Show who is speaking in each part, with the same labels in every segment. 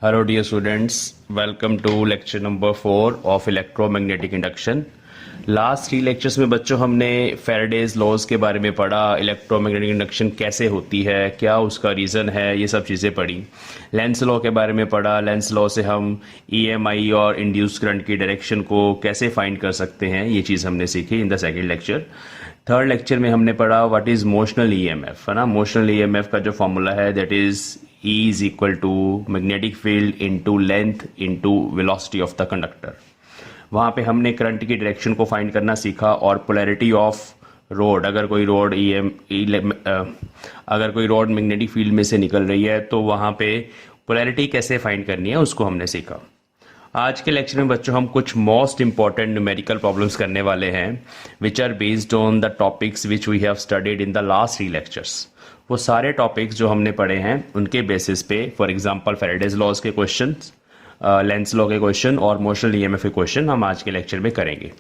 Speaker 1: Hello dear students, welcome to lecture number 4 of electromagnetic induction। Last 3 lectures में बच्चों हमने Faraday's laws के बारे में पढ़ा, इलेक्ट्रोमैग्नेटिक इंडक्शन कैसे होती है, क्या उसका रीज़न है, ये सब चीज़ें पढ़ी। लेंस लॉ के बारे में पढ़ा, लेंस लॉ से हम ईएमआई और इंड्यूस करंट की डायरेक्शन को कैसे फाइंड कर सकते हैं, ये चीज़ हमने सीखी in the second lecture. Third lecture में हमने पढ़ा व्हाट इज़ मोशनल ईएमएफ, है ना। मोशनल ईएमएफ का जो फॉर्मूला है that is E is equal to magnetic field into length into velocity of the conductor। वहाँ पे हमने करंट की डायरेक्शन को फाइंड करना सीखा और पोलैरिटी ऑफ रोड, अगर कोई रोड मैग्नेटिक फील्ड में से निकल रही है तो वहाँ पे पोलैरिटी कैसे फाइंड करनी है उसको हमने सीखा। आज के लेक्चर में बच्चों हम कुछ मोस्ट इंपॉर्टेंट न्यूमेरिकल प्रॉब्लम्स करने वाले हैं which are based on the topics which we have studied in the last 3 lectures. वो सारे टॉपिक्स जो हमने पढ़े हैं उनके बेसिस पे, फॉर एग्जांपल फैराडेज लॉज के क्वेश्चन, लेंस लॉ के क्वेश्चन और मोशनल ईएमएफ के क्वेश्चन हम आज के लेक्चर में करेंगे।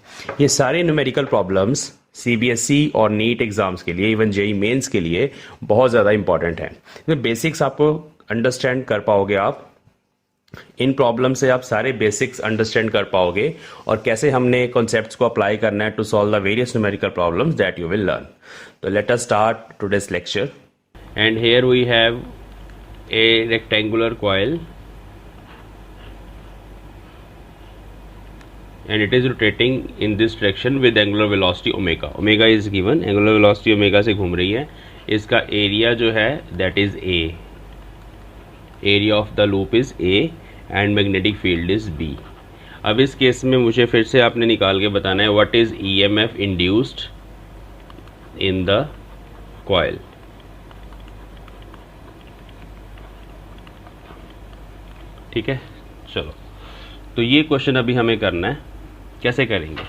Speaker 1: ये सारे न्यूमेरिकल प्रॉब्लम्स सीबीएसई और नीट एग्जाम्स के लिए, इवन जेईई मेंस के लिए बहुत ज़्यादा इंपॉर्टेंट हैं। तो बेसिक्स आपको अंडरस्टैंड कर पाओगे आप, इन प्रॉब्लम से आप सारे बेसिक्स अंडरस्टैंड कर पाओगे और कैसे हमने कॉन्सेप्ट्स को अप्लाई करना है to solve the various numerical problems that you will learn. तो let us start today's lecture. And here we have a rectangular coil and it is rotating in this direction with angular velocity omega. Omega is given, angular velocity omega से घूम रही है। इसका area जो है that is A, area of the loop is A and magnetic field is B। अब इस case में मुझे फिर से आपने निकाल के बताना है what is EMF induced in the coil। ठीक है, चलो तो ये क्वेश्चन अभी हमें करना है, कैसे करेंगे।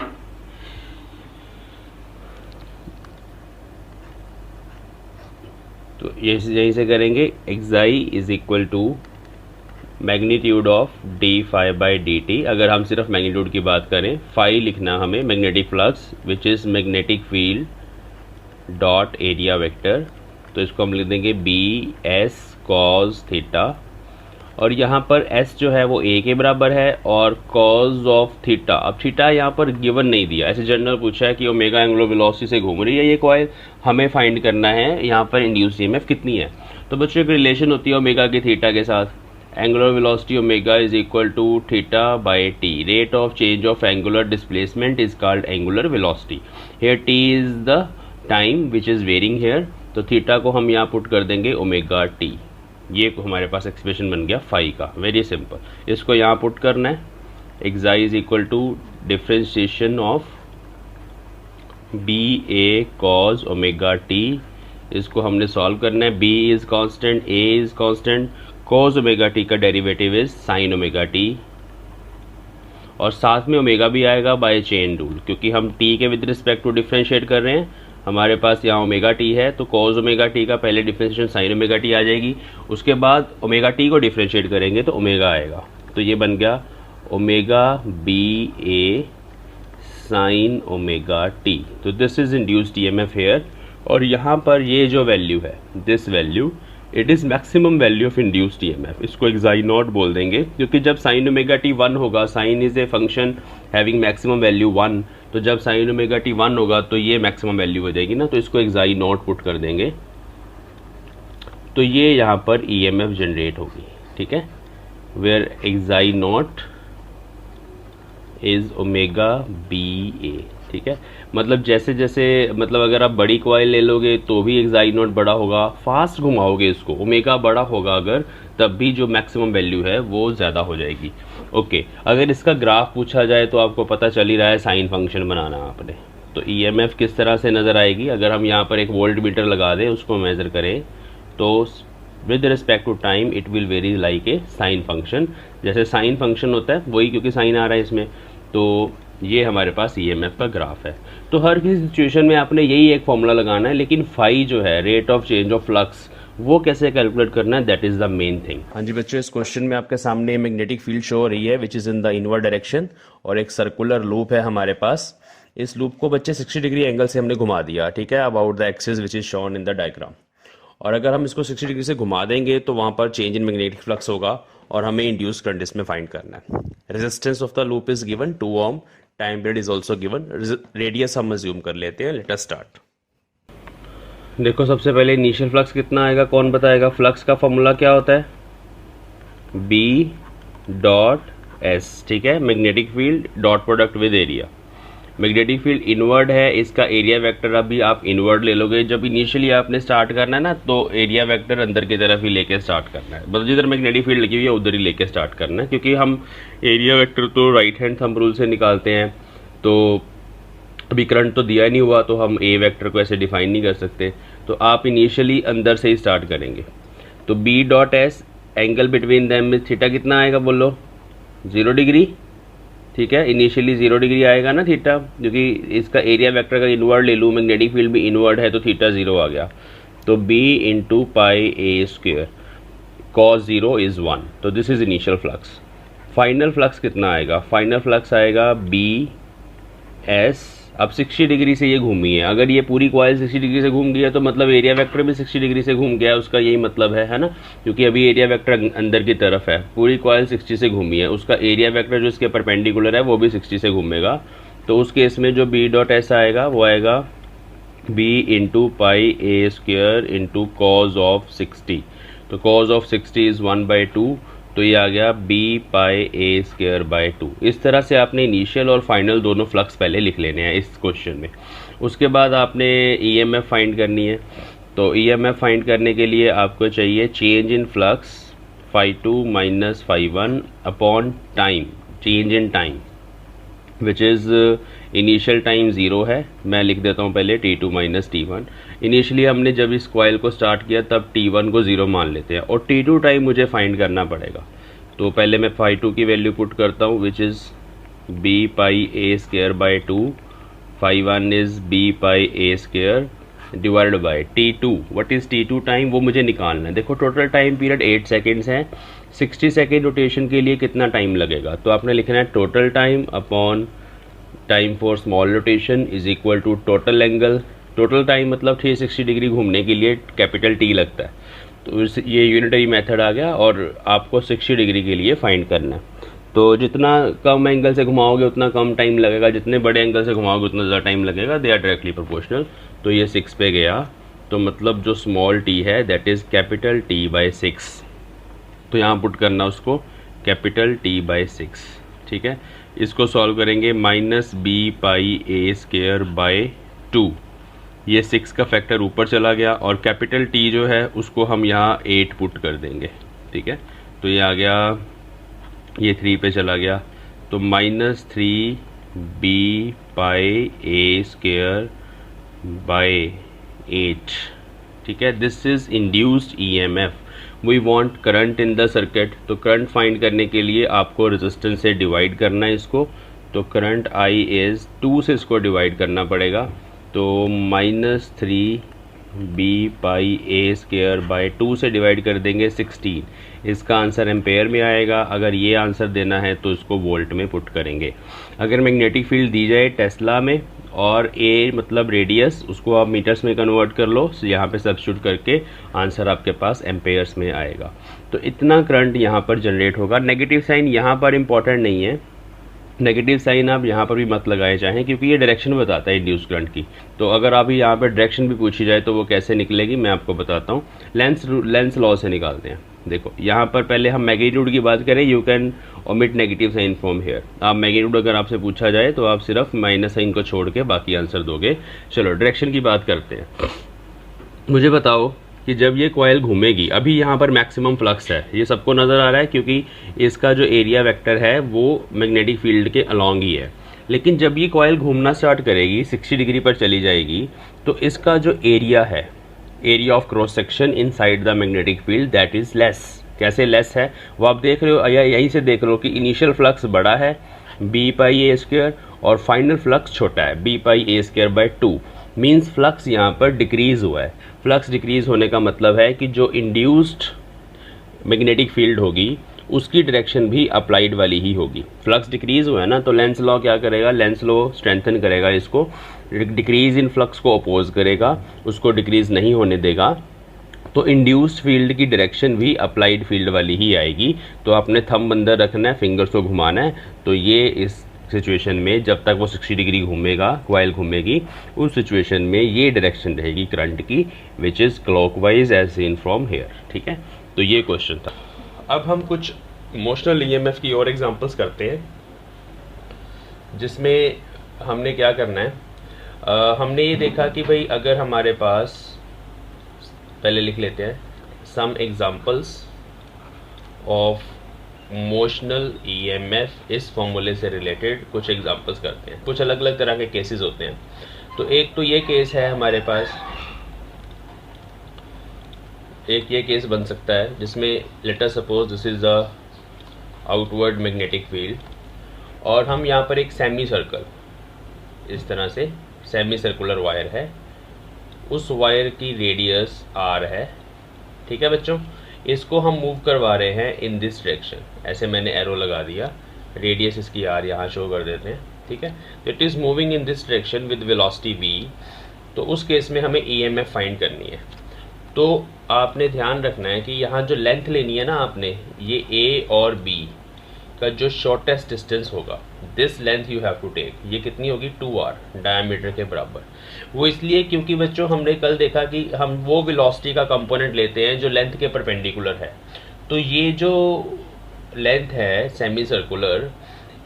Speaker 1: तो यहीं से करेंगे। Xi is equal to magnitude of D phi by D T. अगर हम सिर्फ मैग्नीट्यूड की बात करें, फाई लिखना हमें magnetic flux which is magnetic field dot area vector. तो इसको हम लिख देंगे बी एस कॉज थीटा, और यहाँ पर s जो है वो a के बराबर है और cos ऑफ थीटा। अब थीटा यहाँ पर गिवन नहीं दिया, ऐसे जनरल पूछा है कि ओमेगा एंगुलर वेलोसिटी से घूम रही है ये कॉइल, हमें फाइंड करना है यहाँ पर इंड्यूस ईएमएफ कितनी है। तो बच्चों एक रिलेशन होती है ओमेगा की थीटा के साथ, angular velocity omega is equal to theta by T. Rate of change of angular displacement is called angular velocity. Here T is the time which is varying here, तो theta को हम यहाँ put कर देंगे omega T. ये हमारे पास expression बन गया फाई का, वेरी सिंपल। इसको यहाँ पुट करना है, एक्साई is equal to differentiation of B A cos omega t. इसको हमने सॉल्व करना है। B is constant, A is constant, cos omega t का derivative is sine omega t, और साथ में ओमेगा भी आएगा बाय चेन रूल, क्योंकि हम टी के विद रिस्पेक्ट टू डिफ्रेंशिएट कर रहे हैं। हमारे पास यहाँ ओमेगा टी है तो कॉज ओमेगा टी का पहले डिफ्रेंशिएशन साइन ओमेगा टी आ जाएगी, उसके बाद ओमेगा टी को डिफ्रेंशिएट करेंगे तो ओमेगा आएगा। तो ये बन गया omega B A sine omega T. तो this is induced EMF here, और यहाँ पर ये जो वैल्यू है, this value it is maximum value of induced EMF. इसको एक्साई नॉट बोल देंगे, क्योंकि जब साइन ओमेगा टी 1 होगा, sine is a function having maximum value 1, तो जब साइन ओमेगा टी 1 होगा तो ये मैक्सिमम वैल्यू हो जाएगी ना, तो इसको एक्साई नॉट पुट कर देंगे। तो ये यहाँ पर ईएमएफ जनरेट होगी, ठीक है, वेयर एक्साई naught is omega B A. ठीक है, मतलब जैसे जैसे मतलब अगर आप बड़ी कॉइल ले लोगे तो भी एक्साई नॉट बड़ा होगा, फास्ट घुमाओगे इसको ओमेगा बड़ा होगा अगर, तब भी जो मैक्सिमम वैल्यू है वो ज़्यादा हो जाएगी। ओके, अगर इसका ग्राफ पूछा जाए तो आपको पता चल ही रहा है साइन फंक्शन बनाना आपने। तो ईएमएफ किस तरह से नज़र आएगी, अगर हम यहाँ पर एक वोल्ट मीटर लगा दें, उसको मेज़र करें, तो with respect to time it will vary like a sine function. जैसे साइन फंक्शन होता है वही, क्योंकि साइन आ रहा है इसमें, तो ये हमारे पास ईएमएफ का ग्राफ है। तो हर किसी सिचुएशन में आपने यही एक फॉर्मूला लगाना है, लेकिन फाई जो है rate of change of flux, वो कैसे कैलकुलेट करना है, that is the main thing. हाँ जी बच्चों, इस क्वेश्चन में आपके सामने मैग्नेटिक फील्ड शो हो रही है which is in the inward direction, और एक सर्कुलर लूप है हमारे पास। इस लूप को बच्चे 60 डिग्री एंगल से हमने घुमा दिया, ठीक है, about the axis which is shown in the diagram. और अगर हम इसको 60 डिग्री से घुमा देंगे तो वहाँ पर चेंज इन मैग्नेटिक फ्लक्स होगा और हमें इंड्यूस करंट इसमें फाइंड करना है। Resistance of the loop is given 2 ohm, time period is also given, radius हम अज्यूम कर लेते हैं। Let us start. देखो सबसे पहले इनिशियल फ्लक्स कितना आएगा कौन बताएगा? फ्लक्स का फॉर्मूला क्या होता है? बी डॉट एस, ठीक है, magnetic field dot product with area. Magnetic field inward है, इसका एरिया वेक्टर अभी आप इनवर्ड ले लोगे। जब इनिशियली आपने स्टार्ट करना है ना तो एरिया वेक्टर अंदर की तरफ ही लेके स्टार्ट करना है, मतलब जिधर मैग्नेटिक फील्ड लगी हुई है उधर ही लेके स्टार्ट करना है, क्योंकि हम एरिया वेक्टर तो राइट हैंड थंब रूल से निकालते हैं। तो अभी करंट तो दिया नहीं हुआ तो हम ए वेक्टर को ऐसे डिफाइन नहीं कर सकते, तो आप इनिशियली अंदर से ही स्टार्ट करेंगे। तो B dot S, angle between them में थीटा कितना आएगा बोलो? 0 डिग्री, ठीक है। इनिशियली 0 डिग्री आएगा ना थीटा, क्योंकि इसका एरिया वेक्टर का इनवर्ड ले लूँ, मैग्नेटिक फील्ड भी इनवर्ड है तो थीटा 0 आ गया। तो b into pi A square cos 0 is 1। तो this is initial flux. Final flux कितना आएगा? फाइनल फ्लक्स आएगा बी एस। अब 60 डिग्री से ये घूमी है, अगर ये पूरी कॉइल 60 डिग्री से घूम गई है तो मतलब एरिया वेक्टर भी 60 डिग्री से घूम गया है, उसका यही मतलब है ना, क्योंकि अभी एरिया वेक्टर अंदर की तरफ है, पूरी कॉइल 60 से घूमी है, उसका एरिया वेक्टर जो इसके परपेंडिकुलर है वो भी 60 से घूमेगा। तो उस केस में जो बी डॉट एस आएगा वो आएगा B into pi A square into cos of 60। तो कॉज ऑफ 60 इज़ 1/2, तो ये आ गया B pi A square by 2। इस तरह से आपने इनिशियल और फाइनल दोनों फ्लक्स पहले लिख लेने हैं इस क्वेश्चन में। उसके बाद आपने ईएमएफ फाइंड करनी है। तो ईएमएफ फाइंड करने के लिए आपको चाहिए change in flux φ2 minus φ1 upon time, change in time which is initial time 0 है, मैं लिख देता हूँ पहले t2 माइनस t1। इनिशियली हमने जब इस कॉइल को स्टार्ट किया तब t1 को 0 मान लेते हैं और t2 टाइम मुझे फाइंड करना पड़ेगा। तो पहले मैं φ2 की वैल्यू पुट करता हूँ which is b pi A square by 2, φ1 is b pi A square divide by t2। What is t2 time, वो मुझे निकालना है। देखो टोटल टाइम पीरियड 8 सेकेंड्स है, 60 सेकेंड रोटेशन के लिए कितना टाइम लगेगा? तो आपने लिखना है total time upon time for small rotation is equal to total angle. Total time मतलब 360 डिग्री घूमने के लिए कैपिटल टी लगता है, तो ये यूनिटरी मेथड आ गया और आपको 60 डिग्री के लिए फाइंड करना है। तो जितना कम एंगल से घुमाओगे उतना कम टाइम लगेगा, जितने बड़े एंगल से घुमाओगे उतना ज़्यादा टाइम लगेगा, दे आर डायरेक्टली प्रोपोर्शनल। तो ये 6 पे गया, तो मतलब जो स्मॉल टी है that is capital T by 6। तो यहाँ पुट करना उसको कैपिटल टी बाई 6, ठीक है। इसको सॉल्व करेंगे minus B pi A square by 2, ये 6 का फैक्टर ऊपर चला गया और कैपिटल टी जो है उसको हम यहाँ 8 पुट कर देंगे, ठीक है। तो ये आ गया, ये 3 पे चला गया, तो minus 3 B pi A square by 8, ठीक है। This is induced EMF. We want current in the circuit, तो करंट फाइंड करने के लिए आपको रेजिस्टेंस से डिवाइड करना है इसको। तो करंट आई इज़ 2 से इसको डिवाइड करना पड़ेगा, तो minus 3 B pi A square by 2 से डिवाइड कर देंगे 16। इसका आंसर एम्पेयर में आएगा। अगर ये आंसर देना है तो इसको वोल्ट में पुट करेंगे। अगर मैग्नेटिक फील्ड दी जाए टेस्ला में और ए मतलब रेडियस, उसको आप मीटर्स में कन्वर्ट कर लो, यहाँ पे सब्स्टिट्यूट करके आंसर आपके पास एम्पेयर्स में आएगा। तो इतना करंट यहाँ पर जनरेट होगा। नेगेटिव साइन यहाँ पर इम्पॉर्टेंट नहीं है, नेगेटिव साइन आप यहाँ पर भी मत लगाए चाहें, क्योंकि ये डायरेक्शन बताता है इंड्यूस करंट की। तो अगर अभी यहाँ पर डायरेक्शन भी पूछी जाए तो वो कैसे निकलेगी मैं आपको बताता हूँ। लेंस लॉ से निकालते हैं। देखो यहाँ पर पहले हम मैग्नीट्यूड की बात करें, you can omit negative sign from here. आप मैग्नीट्यूड अगर आपसे पूछा जाए तो आप सिर्फ माइनस साइन को छोड़ के बाकी आंसर दोगे। चलो डायरेक्शन की बात करते हैं। मुझे बताओ कि जब ये कॉइल घूमेगी, अभी यहाँ पर मैक्सिमम फ्लक्स है, ये सबको नज़र आ रहा है क्योंकि इसका जो एरिया वेक्टर है वो मैग्नेटिक फील्ड के अलॉन्ग ही है। लेकिन जब ये कॉइल घूमना स्टार्ट करेगी, 60 डिग्री पर चली जाएगी, तो इसका जो एरिया है, area of cross section inside the magnetic field, that is less. कैसे लेस है वो आप देख रहे हो, या यहीं से देख रहे हो कि इनिशियल फ्लक्स बड़ा है बी पाई ए स्क्वायर और फाइनल फ्लक्स छोटा है B pi A square by 2। Means flux यहाँ पर डिक्रीज़ हुआ है। फ्लक्स डिक्रीज़ होने का मतलब है कि जो इंड्यूस्ड मैग्नेटिक फील्ड होगी उसकी डायरेक्शन भी अप्लाइड वाली ही होगी। फ्लक्स डिक्रीज़ हुआ है ना, तो लेंस लॉ क्या करेगा, लेंस लॉ स्ट्रेंथन करेगा इसको, डिक्रीज़ इन फ्लक्स को अपोज करेगा, उसको डिक्रीज़ नहीं होने देगा। तो इंड्यूस्ड फील्ड की डायरेक्शन भी अप्लाइड फील्ड वाली ही आएगी। तो आपने थंब अंदर रखना है, फिंगर्स को घुमाना है। तो ये इस सिचुएशन में जब तक वो 60 डिग्री घूमेगा, कॉइल घूमेगी, उस सिचुएशन में ये डायरेक्शन रहेगी करंट की, which is clockwise as seen from here. ठीक है, तो ये क्वेश्चन था। अब हम कुछ इमोशनल ईएमएफ की और एग्जांपल्स करते हैं, जिसमें हमने क्या करना है, हमने ये देखा कि भाई अगर हमारे पास, पहले लिख लेते हैं, some examples of emotional EMF इस फॉर्मूले से रिलेटेड कुछ एग्जांपल्स करते हैं। कुछ अलग अलग तरह के केसेस होते हैं। तो एक तो ये केस है हमारे पास, एक ये केस बन सकता है जिसमें late us suppose this is the outward magnetic field, और हम यहाँ पर एक सेमी सर्कल, इस तरह से सेमी सर्कुलर वायर है, उस वायर की रेडियस r है। ठीक है बच्चों, इसको हम मूव करवा रहे हैं इन दिस डायरेक्शन, ऐसे मैंने एरो लगा दिया, रेडियस इसकी r यहाँ शो कर देते हैं। ठीक है, तो it is moving in this direction with velocity v। तो उस केस में हमें ईएमएफ फाइंड करनी है। तो आपने ध्यान रखना है कि यहाँ जो लेंथ लेनी है ना आपने, ये a और b का जो शॉर्टेस्ट डिस्टेंस होगा, this length you have to take, ये कितनी होगी, 2r, डायमीटर के बराबर। वो इसलिए क्योंकि बच्चों हमने कल देखा कि हम वो वेलोसिटी का कंपोनेंट लेते हैं जो लेंथ के परपेंडिकुलर है। तो ये जो लेंथ है सेमी सर्कुलर,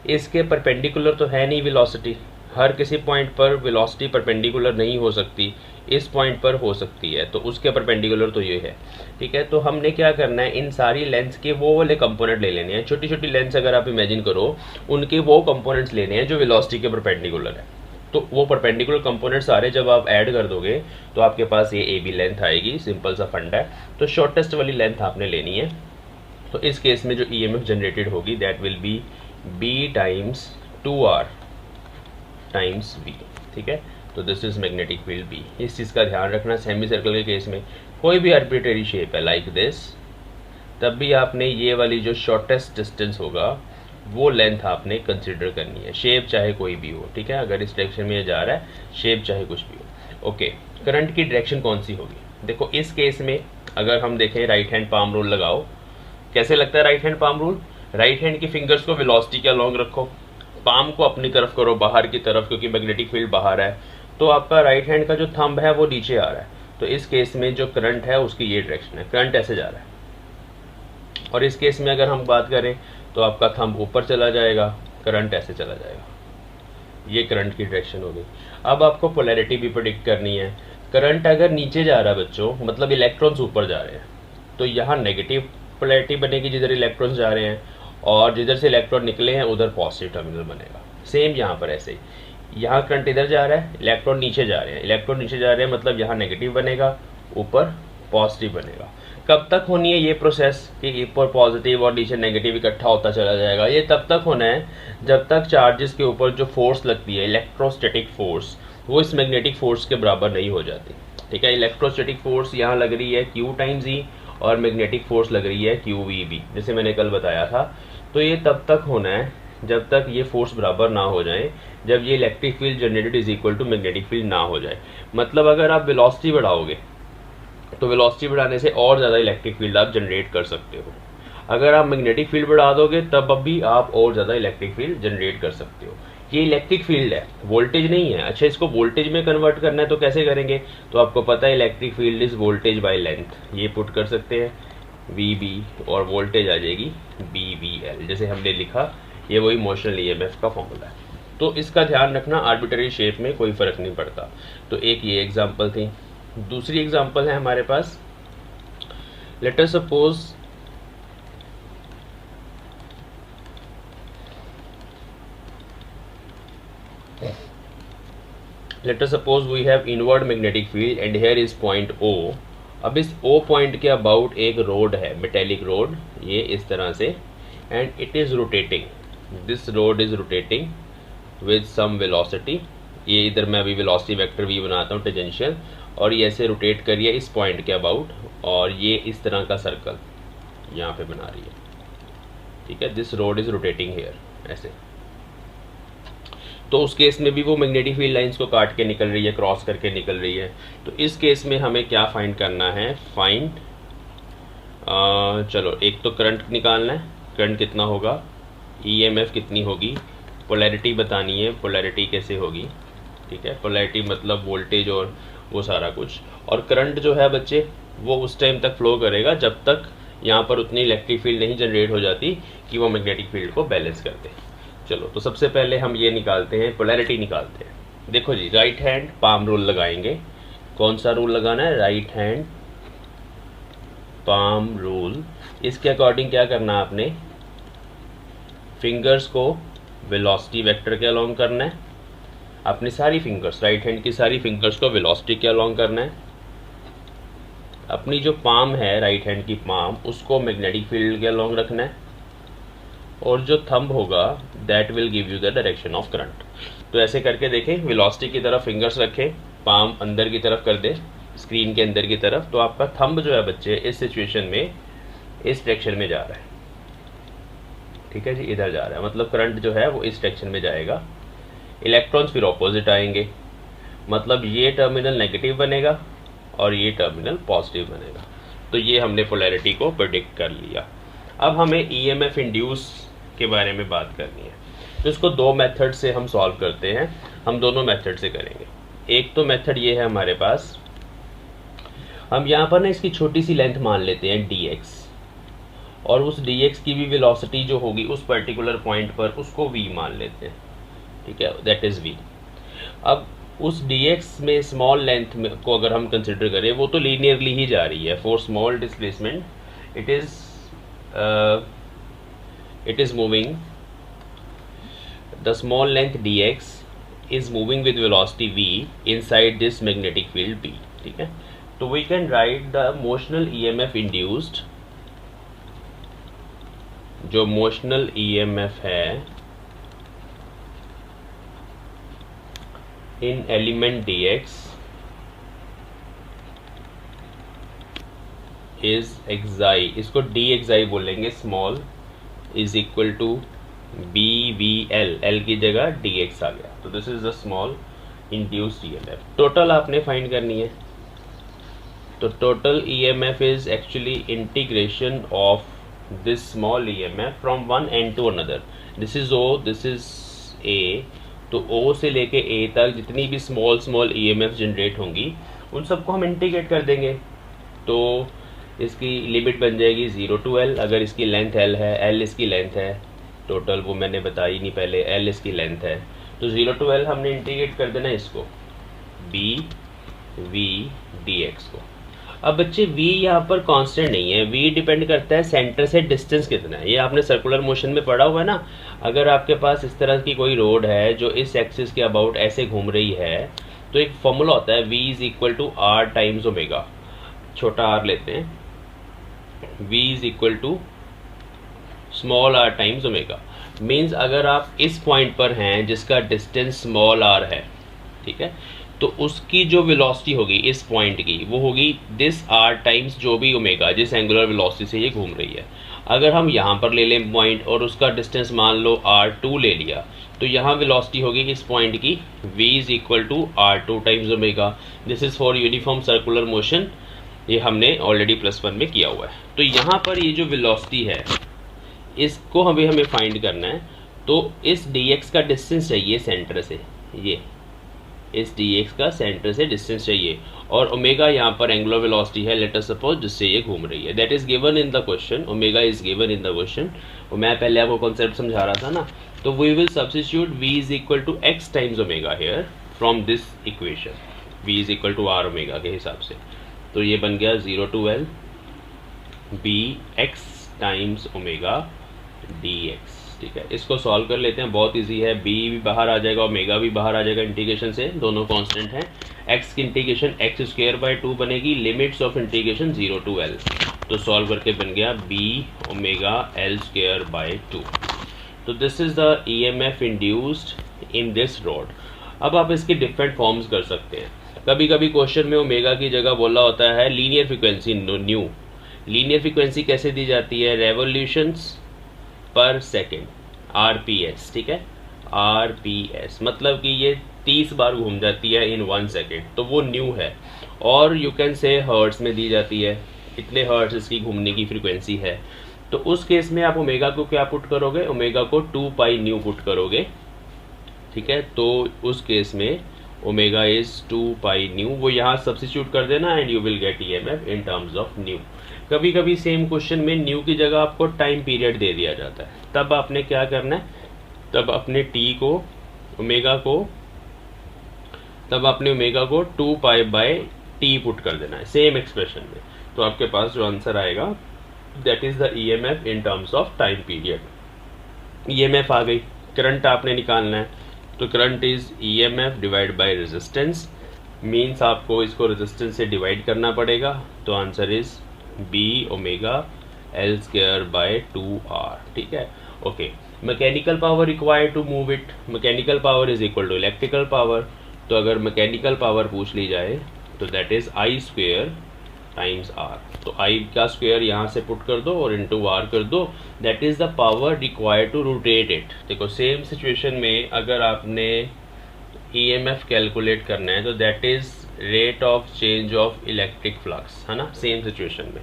Speaker 1: इसके परपेंडिकुलर तो है नहीं वेलोसिटी, हर किसी पॉइंट पर वेलोसिटी परपेंडिकुलर नहीं हो सकती, इस पॉइंट पर हो सकती है, तो उसके परपेंडिकुलर तो ये है। ठीक है, तो हमने क्या करना है, इन सारी लेंथ्स के वो वाले कंपोनेंट ले लेने हैं। छोटी छोटी लेंथ्स अगर आप इमेजिन करो, उनके वो कंपोनेंट्स लेने हैं जो वेलोसिटी के परपेंडिकुलर है। तो वो परपेंडिकुलर कंपोनेंट सारे जब आप ऐड कर दोगे तो आपके पास ये ए बी लेंथ आएगी, सिंपल सा फंडा है। तो शॉर्टेस्ट वाली लेंथ आपने लेनी है। तो इस केस में जो ईएमएफ जनरेटेड होगी that will be B times 2r times v। ठीक है, तो this is magnetic field B. इस चीज़ का ध्यान रखना, सेमी सर्कल के केस में कोई भी आर्बिट्रेरी शेप है लाइक दिस, तब भी आपने ये वाली जो शॉर्टेस्ट डिस्टेंस होगा वो लेंथ आपने कंसिडर करनी है, शेप चाहे कोई भी हो। ठीक है, अगर इस डायरेक्शन में ये जा रहा है, शेप चाहे कुछ भी हो। ओके, करंट की डायरेक्शन कौन सी होगी, देखो इस केस में अगर हम देखें, राइट हैंड पाम रूल लगाओ। कैसे लगता है right hand palm rule, right hand की फिंगर्स को वेलोसिटी के अलॉन्ग रखो, पाम को अपनी तरफ करो, बाहर की तरफ, क्योंकि मैग्नेटिक फील्ड बाहर है। तो आपका राइट हैंड का जो थंब है वो नीचे आ रहा है। तो इस केस में जो करंट है उसकी ये डायरेक्शन है, करंट ऐसे जा रहा है। और इस केस में अगर हम बात करें तो आपका थंब ऊपर चला जाएगा, करंट ऐसे चला जाएगा। ये करंट की डायरेक्शन हो गई। अब आपको पोलैरिटी भी प्रेडिक्ट करनी है। करंट अगर नीचे जा रहा है बच्चों, मतलब इलेक्ट्रॉन्स ऊपर जा रहे हैं, तो यहाँ नेगेटिव पोलैरिटी बनेगी जिधर इलेक्ट्रॉन्स जा रहे हैं, और जिधर से इलेक्ट्रॉन निकले हैं उधर पॉजिटिव टर्मिनल बनेगा। सेम यहाँ पर ऐसे ही, यहाँ करंट इधर जा रहा है, इलेक्ट्रॉन नीचे जा रहे हैं, इलेक्ट्रॉन नीचे जा रहे हैं, मतलब यहाँ नेगेटिव बनेगा, ऊपर पॉजिटिव बनेगा। कब तक होनी है ये प्रोसेस कि ऊपर पॉजिटिव और नीचे नेगेटिव इकट्ठा होता चला जाएगा, ये तब तक होना है जब तक चार्जेस के ऊपर जो फोर्स लगती है, इलेक्ट्रोस्टैटिक फोर्स, वो इस मैग्नेटिक फोर्स के बराबर नहीं हो जाती। ठीक है, इलेक्ट्रोस्टैटिक फोर्स यहाँ लग रही है Q टाइम्स E, और मैग्नेटिक फोर्स लग रही है QVB, जैसे मैंने कल बताया था। तो ये तब तक होना है जब तक ये फोर्स बराबर ना हो जाए, जब ये electric field generated is equal to magnetic field ना हो जाए। मतलब अगर आप वेलोसिटी बढ़ाओगे तो वेलोसिटी बढ़ाने से और ज़्यादा इलेक्ट्रिक फील्ड आप जनरेट कर सकते हो। अगर आप मैग्नेटिक फील्ड बढ़ा दोगे तब भी आप और ज़्यादा इलेक्ट्रिक फील्ड जनरेट कर सकते हो। ये इलेक्ट्रिक फील्ड है, वोल्टेज नहीं है। अच्छा, इसको वोल्टेज में कन्वर्ट करना है तो कैसे करेंगे, तो आपको पता है electric field is voltage by length, ये पुट कर सकते हैं VB, और वोल्टेज आ जाएगी BVL, जैसे हमने लिखा, ये वही मोशनल ईएमएफ का फॉर्मूला है। तो इसका ध्यान रखना, आर्बिट्ररी शेप में कोई फ़र्क नहीं पड़ता। तो एक ये एग्जांपल थी। दूसरी एग्जांपल है हमारे पास, let us suppose we have inward magnetic field and here is point O। अब इस O पॉइंट के अबाउट एक रोड है, मेटेलिक रोड, ये इस तरह से, and it is rotating, this rod is rotating with some velocity. ये इधर मैं अभी वेलोसिटी वेक्टर V बनाता हूँ टेंजेंशियल, और ये ऐसे रोटेट करिए इस पॉइंट के अबाउट, और ये इस तरह का सर्कल यहाँ पे बना रही है। ठीक है, this rod is rotating here ऐसे। तो उस केस में भी वो मैग्नेटिक फील्ड लाइंस को काट के निकल रही है, क्रॉस करके निकल रही है। तो इस केस में हमें क्या फाइंड करना है, चलो एक तो करंट निकालना है, करंट कितना होगा, ईएमएफ कितनी होगी, पोलैरिटी बतानी है, पोलैरिटी कैसे होगी, ठीक है, पोलैरिटी मतलब वोल्टेज और वो सारा कुछ। और करंट जो है बच्चे वो उस टाइम तक फ्लो करेगा जब तक यहाँ पर उतनी इलेक्ट्रिक फील्ड नहीं जनरेट हो जाती कि वो मैग्नेटिक फील्ड को बैलेंस कर दे। चलो तो सबसे पहले हम ये निकालते हैं, पोलैरिटी निकालते हैं। देखो जी, राइट हैंड पाम रूल लगाएंगे। कौन सा रूल लगाना है, राइट हैंड पाम रूल। इसके अकॉर्डिंग क्या करना है आपने, फिंगर्स को वेलोसिटी वेक्टर के अलोंग करना है, अपनी सारी फिंगर्स, राइट हैंड की सारी फिंगर्स को वेलोसिटी के अलोंग करना है। अपनी जो पाम है, राइट हैंड की पाम, उसको मैग्नेटिक फील्ड के अलोंग रखना है, और जो थंब होगा that will give you the direction of current. तो ऐसे करके देखें, वेलोसिटी की तरफ फिंगर्स रखें, पाम अंदर की तरफ कर दे, स्क्रीन के अंदर की तरफ, तो आपका थंब जो है बच्चे इस सिचुएशन में इस डायरेक्शन में जा रहा है, ठीक है जी, इधर जा रहा है, मतलब करंट जो है वो इस डायरेक्शन में जाएगा। इलेक्ट्रॉन्स फिर ऑपोजिट आएंगे, मतलब ये टर्मिनल नेगेटिव बनेगा और ये टर्मिनल पॉजिटिव बनेगा। तो ये हमने पोलैरिटी को प्रेडिक्ट कर लिया। अब हमें ईएमएफ इंड्यूस के बारे में बात करनी है, तो इसको दो मेथड से हम सॉल्व करते हैं। हम दोनों मेथड से करेंगे। एक तो मेथड ये है हमारे पास, हम यहाँ पर ना इसकी छोटी सी लेंथ मान लेते हैं dx, और उस dx की भी वेलोसिटी जो होगी उस पर्टिकुलर पॉइंट पर उसको v मान लेते हैं, ठीक है, दैट इज v। अब उस dx में स्मॉल लेंथ में को अगर हम कंसिडर करें, वो तो लीनियरली ही जा रही है। For small displacement it is moving, the small length dx is moving with velocity v inside this magnetic field B, ठीक है। तो we can write the motional EMF induced, जो motional EMF है in element dx is xi, इसको dxi बोलेंगे, small is equal to BVL, L की जगह dx आ गया। तो this is the small induced EMF। Total आपने फाइंड करनी है, तो total EMF is actually integration of this small EMF from one end to another. This is O, this is A, तो O से लेके A तक जितनी भी स्मॉल EMF जनरेट होंगी उन सबको हम इंटीग्रेट कर देंगे। तो इसकी लिमिट बन जाएगी 0 to L। अगर इसकी लेंथ L है, L इसकी लेंथ है, टोटल वो मैंने बताई नहीं पहले, L इसकी लेंथ है, तो 0 to L हमने इंटीग्रेट कर देना इसको BV dx को। अब बच्चे V यहाँ पर कांस्टेंट नहीं है, V डिपेंड करता है सेंटर से डिस्टेंस कितना है। ये आपने सर्कुलर मोशन में पढ़ा हुआ है ना। अगर आपके पास इस तरह की कोई रोड है जो इस एक्सिस के अबाउट ऐसे घूम रही है, तो एक फॉर्मूला होता है V is equal to R times omega, छोटा r लेते हैं, V is equal to small r times omega. Means अगर आप इस पॉइंट पर हैं जिसका डिस्टेंस स्मॉल r है, ठीक है, तो उसकी जो वेलोसिटी होगी इस पॉइंट की, वो होगी दिस r टाइम्स जो भी ओमेगा, जिस एंगुलर वेलोसिटी से ये घूम रही है। अगर हम यहाँ पर ले लें पॉइंट और उसका डिस्टेंस मान लो r2 ले लिया, तो यहाँ वेलोसिटी होगी इस पॉइंट की v is equal to r2 times omega. This is for uniform circular motion, ये हमने ऑलरेडी +1 में किया हुआ है। तो यहाँ पर ये जो वेलोसिटी है इसको हमें फाइंड करना है। तो इस dx का डिस्टेंस चाहिए सेंटर से, ये इस dx का सेंटर से डिस्टेंस चाहिए, और ओमेगा यहाँ पर एंगुलर वेलोसिटी है, लेट अस सपोज, जिससे ये घूम रही है, that is given in the question, omega is given in the question. और मैं पहले आपको कॉन्सेप्ट समझा रहा था ना, तो we will substitute v is equal to x times omega here from this equation, v is equal to r omega के हिसाब से। तो ये बन गया 0 to L bx times omega dx, ठीक है। इसको सॉल्व कर लेते हैं, बहुत इजी है, b भी बाहर आ जाएगा, ओमेगा भी बाहर आ जाएगा इंटीग्रेशन से, दोनों कांस्टेंट हैं। x की इंटीग्रेशन x² by 2 बनेगी, limits of integration 0 to L, तो सॉल्व करके बन गया b ओमेगा L² by 2। तो this is the EMF induced in this rod. अब आप इसके डिफरेंट फॉर्म्स कर सकते हैं। कभी कभी क्वेश्चन में ओमेगा की जगह बोला होता है linear frequency new. Linear frequency कैसे दी जाती है, रेवोल्यूशंस पर सेकेंड, RPS, ठीक है, RPS, मतलब कि ये 30 बार घूम जाती है इन 1 सेकेंड, तो वो न्यू है। और यू कैन से हर्ट्स में दी जाती है, इतने हर्ट्स इसकी घूमने की फ्रीक्वेंसी है। तो उस केस में आप ओमेगा को क्या पुट करोगे, ओमेगा को 2 पाई न्यू पुट करोगे, ठीक है। तो उस केस में ओमेगा इज 2 पाई न्यू, वो यहाँ सब्स्टिट्यूट कर देना and you will gate EMF in terms of new. कभी कभी सेम क्वेश्चन में न्यू की जगह आपको टाइम पीरियड दे दिया जाता है, तब आपने क्या करना है, तब अपने ओमेगा को 2 पाई बाय टी पुट कर देना है सेम एक्सप्रेशन में। तो आपके पास जो आंसर आएगा that is the EMF in terms of time period. EMF आ गई, करंट आपने निकालना है, तो current is EMF divide by resistance, means आपको इसको रेजिस्टेंस से डिवाइड करना पड़ेगा। तो answer is B omega L square by 2R, ठीक है। Okay, mechanical power required to move it, mechanical power is equal to electrical power. तो अगर मैकेनिकल पावर पूछ ली जाए तो that is I square times R। तो I का स्क्वायर यहाँ से पुट कर दो और इंटू R कर दो, that is the power required to rotate it. देखो सेम सिचुएशन में अगर आपने EMF कैलकुलेट करना है तो that is rate of change of electric flux, है ना, सेम सिचुएशन में।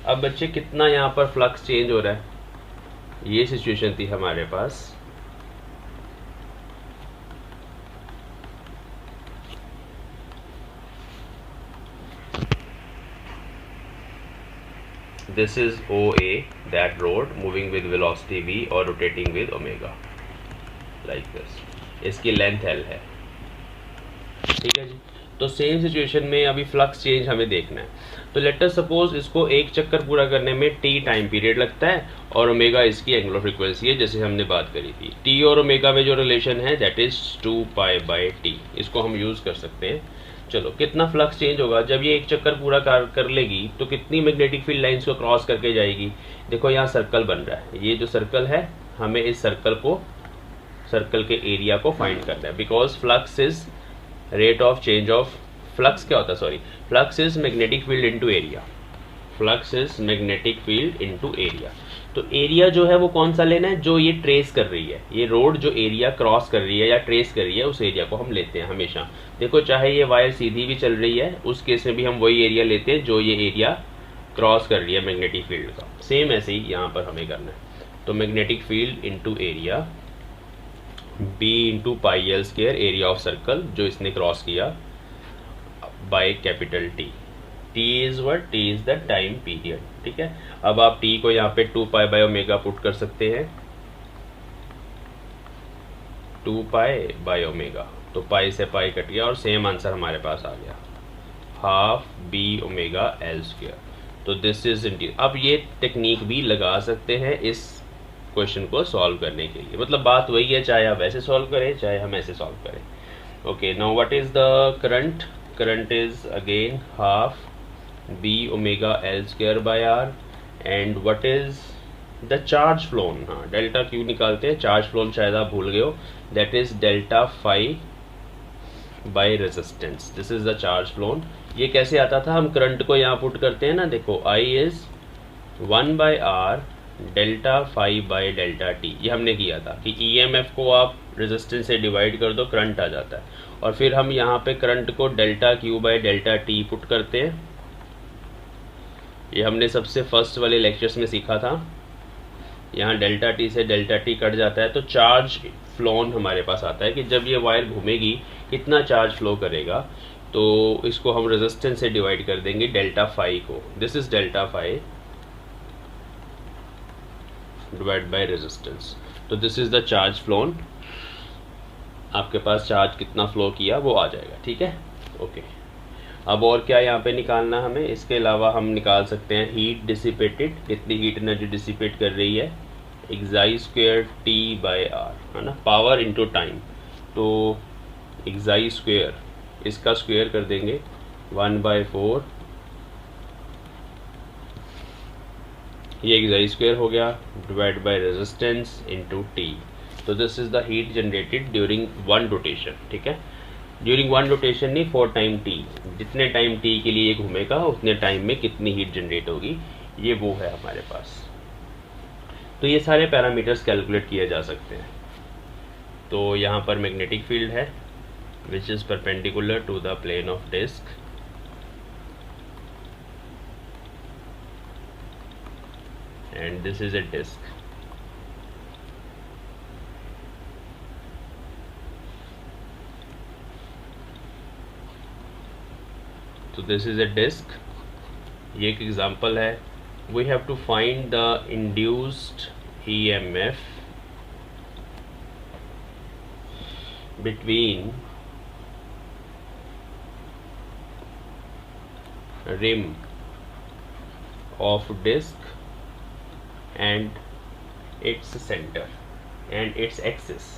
Speaker 1: अब बच्चे कितना यहाँ पर फ्लक्स चेंज हो रहा है, ये सिचुएशन थी हमारे पास। This is OA, that road moving with velocity V or rotating with omega like this, इसकी लेंथ L है, ठीक है जी। तो सेम सिचुएशन में अभी फ्लक्स चेंज हमें देखना है। तो लेट अस सपोज इसको एक चक्कर पूरा करने में T टाइम पीरियड लगता है और ओमेगा इसकी एंगुलर फ्रीक्वेंसी है, जैसे हमने बात करी थी। T और ओमेगा में जो रिलेशन है that is 2 pi by T, इसको हम यूज़ कर सकते हैं। चलो, कितना फ्लक्स चेंज होगा जब ये एक चक्कर पूरा कर लेगी, तो कितनी मैग्नेटिक फील्ड लाइंस को क्रॉस करके जाएगी। देखो यहाँ सर्कल बन रहा है, ये जो सर्कल है हमें इस सर्कल के एरिया को फाइंड करना है, because flux is rate of change of flux क्या होता है, sorry, flux is magnetic field into area, flux is magnetic field into area. तो एरिया जो है वो कौन सा लेना है, जो ये ट्रेस कर रही है, ये रोड जो एरिया क्रॉस कर रही है या ट्रेस कर रही है उस एरिया को हम लेते हैं हमेशा। देखो चाहे ये वायर सीधी भी चल रही है उस केस में भी हम वही एरिया लेते हैं जो ये एरिया क्रॉस कर रही है मैग्नेटिक फील्ड का। सेम ऐसे ही यहाँ पर हमें करना है। तो magnetic field into area, B into pi L square, area of circle जो इसने क्रॉस किया, by capital T। T is what, T is the time period, ठीक है। अब आप T को यहाँ पे 2 पाई बाय ओमेगा पुट कर सकते हैं, 2 पाई बाय ओमेगा, तो पाई से पाई कट गया और सेम आंसर हमारे पास आ गया, half B omega L square. तो दिस इज इंटी। अब ये टेक्निक भी लगा सकते हैं इस क्वेश्चन को सॉल्व करने के लिए, मतलब बात वही है, चाहे आप ऐसे सॉल्व करें चाहे हम ऐसे सॉल्व करें। Okay, now what is the current, current is again half B omega L square by R, and what is the charge flown. हाँ, डेल्टा क्यू निकालते हैं, चार्ज फ्लोन शायद आप भूल गए हो, that is delta phi by resistance, this is the charge flown. ये कैसे आता था, हम करंट को यहाँ पुट करते हैं ना, देखो I is 1 by R delta phi by delta T, ये हमने किया था कि EMF को आप रेजिस्टेंस से डिवाइड कर दो, करंट आ जाता है। और फिर हम यहाँ पे करंट को delta Q by delta T put करते हैं, ये हमने सबसे फर्स्ट वाले लेक्चर्स में सीखा था। यहाँ डेल्टा टी से डेल्टा टी कट जाता है, तो चार्ज फ्लोन हमारे पास आता है कि जब ये वायर घूमेगी कितना चार्ज फ्लो करेगा, तो इसको हम रेजिस्टेंस से डिवाइड कर देंगे डेल्टा फाई को, this is delta phi divide by resistance. तो this is the charge flown, आपके पास चार्ज कितना फ्लो किया वो आ जाएगा, ठीक है। ओके, अब और क्या यहाँ पे निकालना हमें, इसके अलावा हम निकाल सकते हैं हीट डिसिपेटेड, कितनी हीट एनर्जी डिसिपेट कर रही है, xi square T by R, है ना, पावर इंटू टाइम। तो एक्साई स्क्वायर, इसका स्क्वायर कर देंगे 1/4, ये एक्साई स्क्वायर हो गया, divide by resistance into T। तो this is the heat generated during 1 rotation, ठीक है, ड्यूरिंग 1 रोटेशन नहीं, 4 टाइम T, जितने टाइम T के लिए ये घूमेगा उतने टाइम में कितनी हीट जनरेट होगी, ये वो है हमारे पास। तो ये सारे पैरामीटर्स कैलकुलेट किए जा सकते हैं। तो यहाँ पर मैग्नेटिक फील्ड है which is perpendicular to the plane of disc, and this is a disk. So this is a disk. ये एक एग्जांपल है. We have to find the induced EMF between rim of disk and its center and its axis.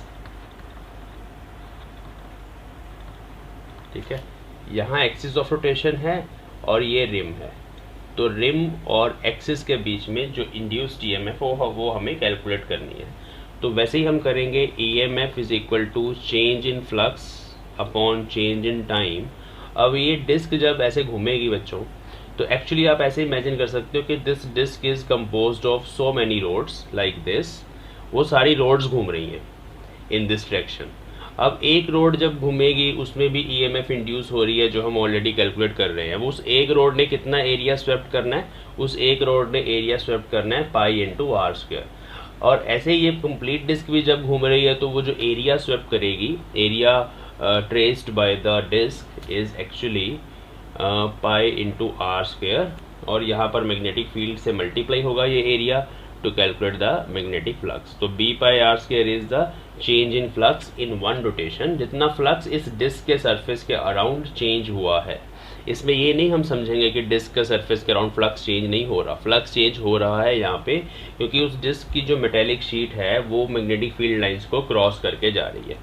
Speaker 1: ठीक है, यहाँ axis of rotation है और ये rim है, तो रिम और एक्सिस के बीच में जो इंड्यूस्ड ईएमएफ वो हमें कैलकुलेट करनी है. तो वैसे ही हम करेंगे EMF is equal to change in flux upon change in time. अब ये डिस्क जब ऐसे घूमेगी बच्चों, तो एक्चुअली आप ऐसे इमेजिन कर सकते हो कि this disc is composed of so many rods like this. वो सारी रोड्स घूम रही हैं इन दिस डायरेक्शन. अब एक रोड जब घूमेगी उसमें भी ईएमएफ इंड्यूस हो रही है जो हम ऑलरेडी कैलकुलेट कर रहे हैं. वो उस एक रोड ने कितना एरिया स्वेप्ट करना है, उस एक रोड ने एरिया स्वेप्ट करना है पाई इंटू आर स्क्वायर. और ऐसे ही ये कंप्लीट डिस्क भी जब घूम रही है तो वो जो एरिया स्वेप्ट करेगी, area traced by the disc is actually pi into r square. और यहाँ पर मैग्नेटिक फील्ड से मल्टीप्लाई होगा ये area to calculate the magnetic flux. तो B pi r square is the change in flux in one rotation. जितना flux इस disc के सरफेस के अराउंड चेंज हुआ है, इसमें ये नहीं हम समझेंगे कि डिस्क के सरफेस के अराउंड फ्लक्स चेंज नहीं हो रहा. फ्लक्स चेंज हो रहा है यहाँ पे, क्योंकि उस डिस्क की जो मेटेलिक शीट है वो मैग्नेटिक फील्ड लाइंस को क्रॉस करके जा रही है.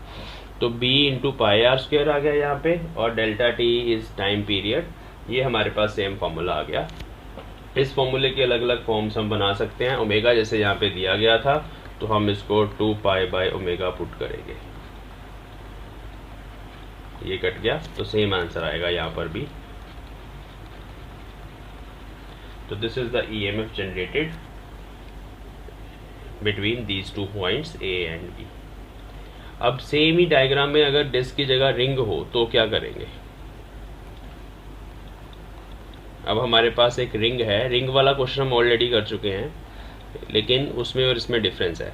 Speaker 1: तो b into pi r square आ गया यहाँ पे, और delta t is time period. ये हमारे पास सेम फॉर्मूला आ गया. इस फॉर्मूले के अलग अलग फॉर्म्स हम बना सकते हैं. ओमेगा जैसे यहाँ पे दिया गया था, तो हम इसको 2 पाई बाय ओमेगा पुट करेंगे. ये कट गया तो सेम आंसर आएगा यहाँ पर भी. तो this is the EMF generated between these two points A and B. अब सेम ही डायग्राम में अगर डिस्क की जगह रिंग हो तो क्या करेंगे. अब हमारे पास एक रिंग है. रिंग वाला क्वेश्चन हम ऑलरेडी कर चुके हैं, लेकिन उसमें और इसमें डिफरेंस है.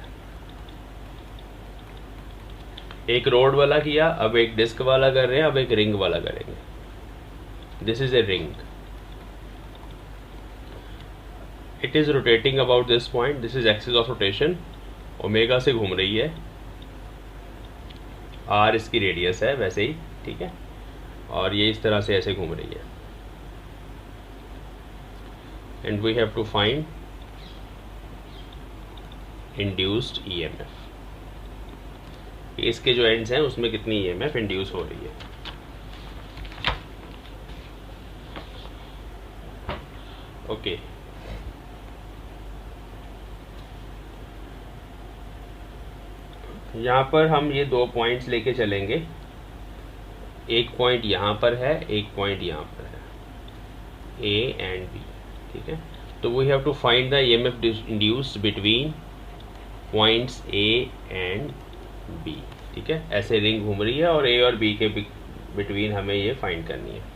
Speaker 1: एक रोड वाला किया, अब एक डिस्क वाला कर रहे हैं, अब एक रिंग वाला करेंगे. This is a ring. It is rotating about this point. This is axis of rotation. Omega से घूम रही है, आर इसकी रेडियस है वैसे ही, ठीक है. और ये इस तरह से ऐसे घूम रही है. And we have to find induced EMF. इसके जो एंड्स हैं उसमें कितनी ईएमएफ इंड्यूस हो रही है. ओके, यहाँ पर हम ये दो पॉइंट्स लेके चलेंगे. एक पॉइंट यहाँ पर है, एक पॉइंट यहाँ पर है, ए एंड बी, ठीक है. तो we have to find the EMF induced between points A and B, ठीक है. ऐसे रिंग घूम रही है और ए और बी के बिटवीन हमें ये फाइंड करनी है.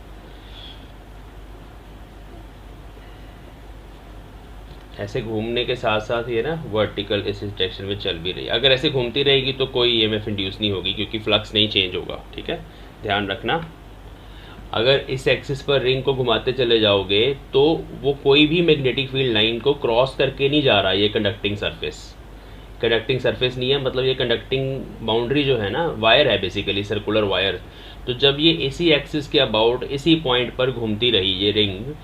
Speaker 1: ऐसे घूमने के साथ साथ ये ना वर्टिकल इस डायरेक्शन में चल भी रही है. अगर ऐसे घूमती रहेगी तो कोई ईएमएफ इंड्यूस नहीं होगी, क्योंकि फ्लक्स नहीं चेंज होगा, ठीक है. ध्यान रखना, अगर इस एक्सिस पर रिंग को घुमाते चले जाओगे तो वो कोई भी मैग्नेटिक फील्ड लाइन को क्रॉस करके नहीं जा रहा. ये कंडक्टिंग सरफेस नहीं है, मतलब ये कंडक्टिंग बाउंड्री जो है ना, वायर है बेसिकली, सर्कुलर वायर. तो जब ये इसी एक्सिस के अबाउट इसी पॉइंट पर घूमती रही ये रिंग,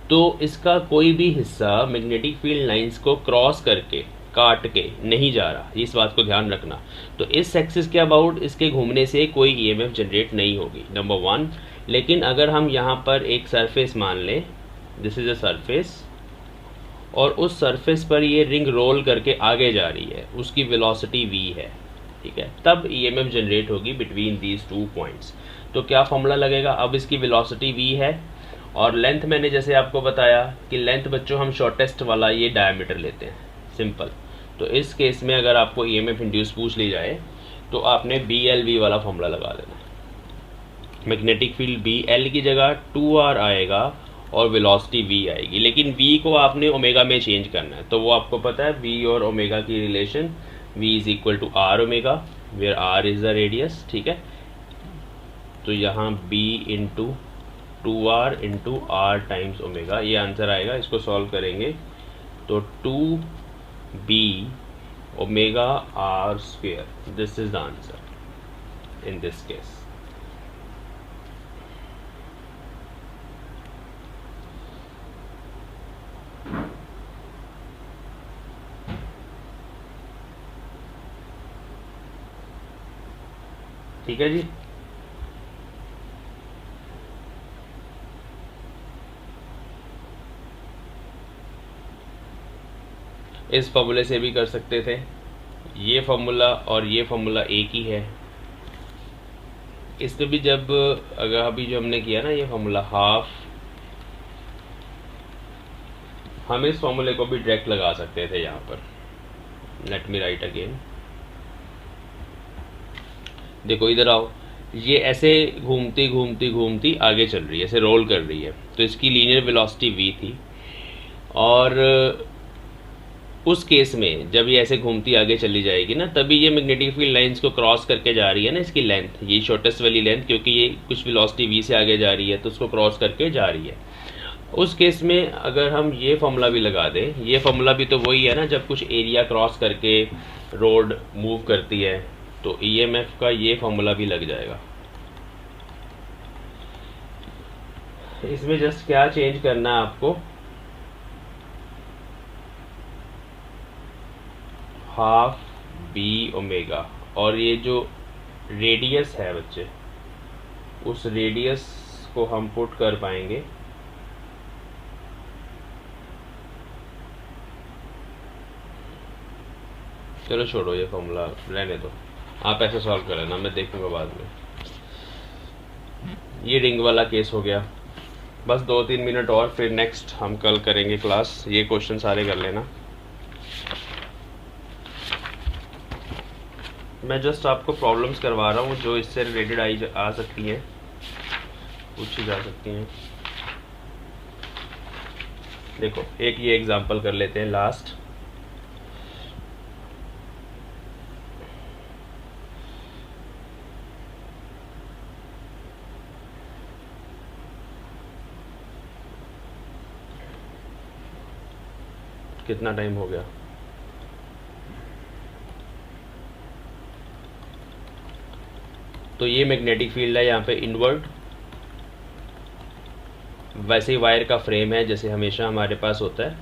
Speaker 1: तो इसका कोई भी हिस्सा मैग्नेटिक फील्ड लाइंस को क्रॉस करके, काट के नहीं जा रहा. इस बात को ध्यान रखना. तो इस एक्सिस के अबाउट इसके घूमने से कोई ईएमएफ जनरेट नहीं होगी, नंबर 1. लेकिन अगर हम यहाँ पर एक सरफेस मान लें, दिस इज अ सरफेस, और उस सरफेस पर ये रिंग रोल करके आगे जा रही है, उसकी वेलोसिटी v है, ठीक है, तब ईएमएफ जनरेट होगी बिटवीन दीज टू पॉइंट्स. तो क्या फॉर्मूला लगेगा. अब इसकी वेलोसिटी v है और लेंथ मैंने जैसे आपको बताया कि लेंथ बच्चों हम शॉर्टेस्ट वाला ये डायमीटर लेते हैं, सिंपल. तो इस केस में अगर आपको ईएमएफ इंड्यूस पूछ ली जाए तो आपने बी एल वी वाला फॉर्मूला लगा देना। मैग्नेटिक फील्ड बी एल की जगह 2r आएगा और वेलोसिटी v आएगी, लेकिन v को आपने ओमेगा में चेंज करना है। तो वो आपको पता है v और ओमेगा की relation, v is equal to R omega where r is the radius. ठीक है, तो यहाँ b into 2r into R times omega, ये आंसर आएगा। इसको सॉल्व करेंगे तो 2b omega r square, this is the answer in this case. ठीक है जी। इस फॉर्मूले से भी कर सकते थे, ये फॉर्मूला और ये फॉर्मूला एक ही है। इसमें भी जब अगर अभी जो हमने किया ना ये फॉर्मूला हाफ, हम इस फॉर्मूले को भी डायरेक्ट लगा सकते थे यहाँ पर। लेट मी राइट अगेन, देखो इधर आओ, ये ऐसे घूमती घूमती घूमती आगे चल रही है, ऐसे रोल कर रही है, तो इसकी लीनियर वेलोसिटी v थी। और उस केस में जब ये ऐसे घूमती आगे चली जाएगी ना, तभी ये मैग्नेटिक फील्ड लाइंस को क्रॉस करके जा रही है ना, इसकी लेंथ, ये शॉर्टेस्ट वाली लेंथ, क्योंकि ये कुछ वेलोसिटी v से आगे जा रही है तो उसको क्रॉस करके जा रही है। उस केस में अगर हम ये फॉर्मूला भी लगा दें, ये फॉर्मूला भी तो वही है ना, जब कुछ एरिया क्रॉस करके रोड मूव करती है तो ईएमएफ का ये फॉर्मूला भी लग जाएगा। इसमें जस्ट क्या चेंज करना है आपको, हाफ बी ओमेगा, और ये जो रेडियस है बच्चे, उस रेडियस को हम पुट कर पाएंगे चलो छोड़ो ये फॉर्मूला रहने दो, आप ऐसे सॉल्व कर लेना, मैं देखूंगा बाद में। ये रिंग वाला केस हो गया, बस 2-3 मिनट और फिर नेक्स्ट हम कल करेंगे क्लास। ये क्वेश्चन सारे कर लेना। मैं जस्ट आपको प्रॉब्लम्स करवा रहा हूँ जो इससे रिलेटेड आ सकती हैं, पूछी जा सकती हैं। देखो एक ये एग्जांपल कर लेते हैं लास्ट। कितना टाइम हो गया? तो ये मैग्नेटिक फील्ड है यहाँ पे इनवर्ड, वैसे ही वायर का फ्रेम है जैसे हमेशा हमारे पास होता है,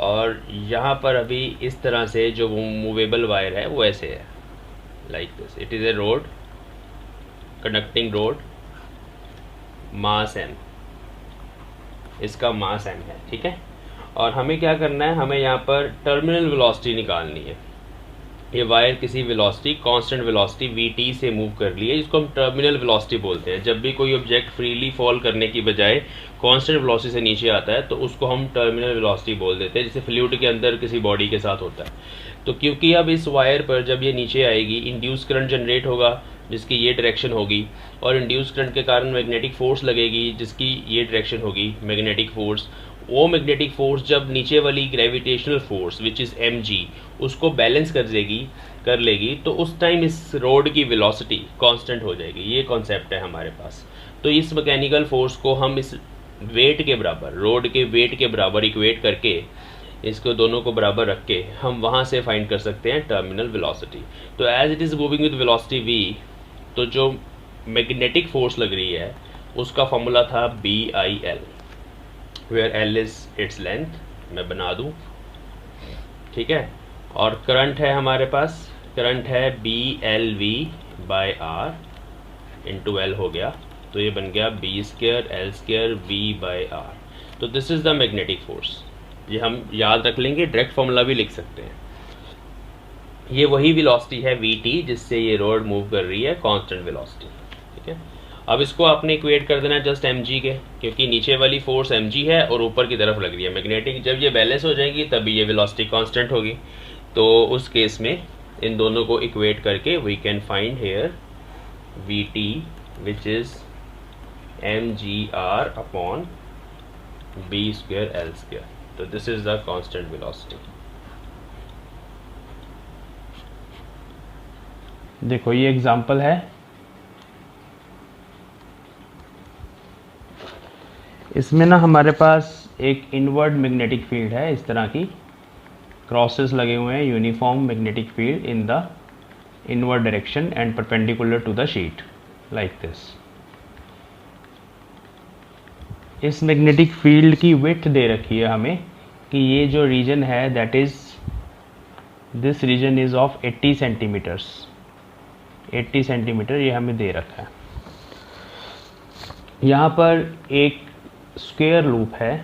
Speaker 1: और यहाँ पर अभी इस तरह से जो मूवेबल वायर है वो ऐसे है, like this. It is a road, conducting road, mass m, इसका मास m है। ठीक है, और हमें क्या करना है, हमें यहाँ पर टर्मिनल वेलोसिटी निकालनी है। ये वायर किसी वेलोसिटी, कांस्टेंट वेलोसिटी vt से मूव कर रही है, इसको हम टर्मिनल वेलोसिटी बोलते हैं। जब भी कोई ऑब्जेक्ट फ्रीली फॉल करने की बजाय कांस्टेंट वेलोसिटी से नीचे आता है तो उसको हम टर्मिनल वेलोसिटी बोल देते हैं, जैसे फ्लूइड के अंदर किसी बॉडी के साथ होता है। तो क्योंकि अब इस वायर पर जब ये नीचे आएगी, इंड्यूस करंट जनरेट होगा जिसकी ये डायरेक्शन होगी, और इंड्यूस करंट के कारण मैग्नेटिक फोर्स लगेगी जिसकी ये डायरेक्शन होगी, मैग्नेटिक फोर्स। वो मैग्नेटिक फोर्स जब नीचे वाली gravitational force which is mg उसको बैलेंस कर लेगी तो उस टाइम इस रोड की वेलोसिटी कांस्टेंट हो जाएगी। ये कॉन्सेप्ट है हमारे पास। तो इस मैकेनिकल फोर्स को हम इस वेट के बराबर, रोड के वेट के बराबर इक्वेट करके, इसको दोनों को बराबर रख के हम वहाँ से फाइंड कर सकते हैं टर्मिनल वेलोसिटी। तो as it is moving with velocity v, तो जो मैग्नेटिक फोर्स लग रही है उसका फॉर्मूला था BIL, where L is its length, मैं बना दूं। ठीक है, और करंट है हमारे पास, करंट है BLV/R इंटू L हो गया, तो ये बन गया B²L² V/R। तो this is the magnetic force. ये हम याद रख लेंगे, डायरेक्ट फॉर्मूला भी लिख सकते हैं। ये वही वेलोसिटी है vt जिससे ये रोड मूव कर रही है, कांस्टेंट वेलोसिटी। ठीक है, अब इसको आपने इक्वेट कर देना जस्ट mg के, क्योंकि नीचे वाली फोर्स mg है और ऊपर की तरफ लग रही है मैग्नेटिक। जब ये बैलेंस हो जाएगी तभी ये वेलोसिटी कांस्टेंट होगी। तो उस केस में इन दोनों को इक्वेट करके we can find here v t which is mgr upon b square l square. तो this is the constant velocity.
Speaker 2: देखो ये एग्जांपल है, इसमें ना हमारे पास एक इनवर्ड मैग्नेटिक फील्ड है, इस तरह की क्रॉसेस लगे हुए हैं, uniform magnetic field in the inward direction and perpendicular to the sheet like this. इस मैग्नेटिक फील्ड की विड्थ दे रखी है हमें कि ये जो रीजन है that is this region is of 80 centimetres, 80 centimetre ये हमें दे रखा है। यहाँ पर एक स्क्वायर लूप है,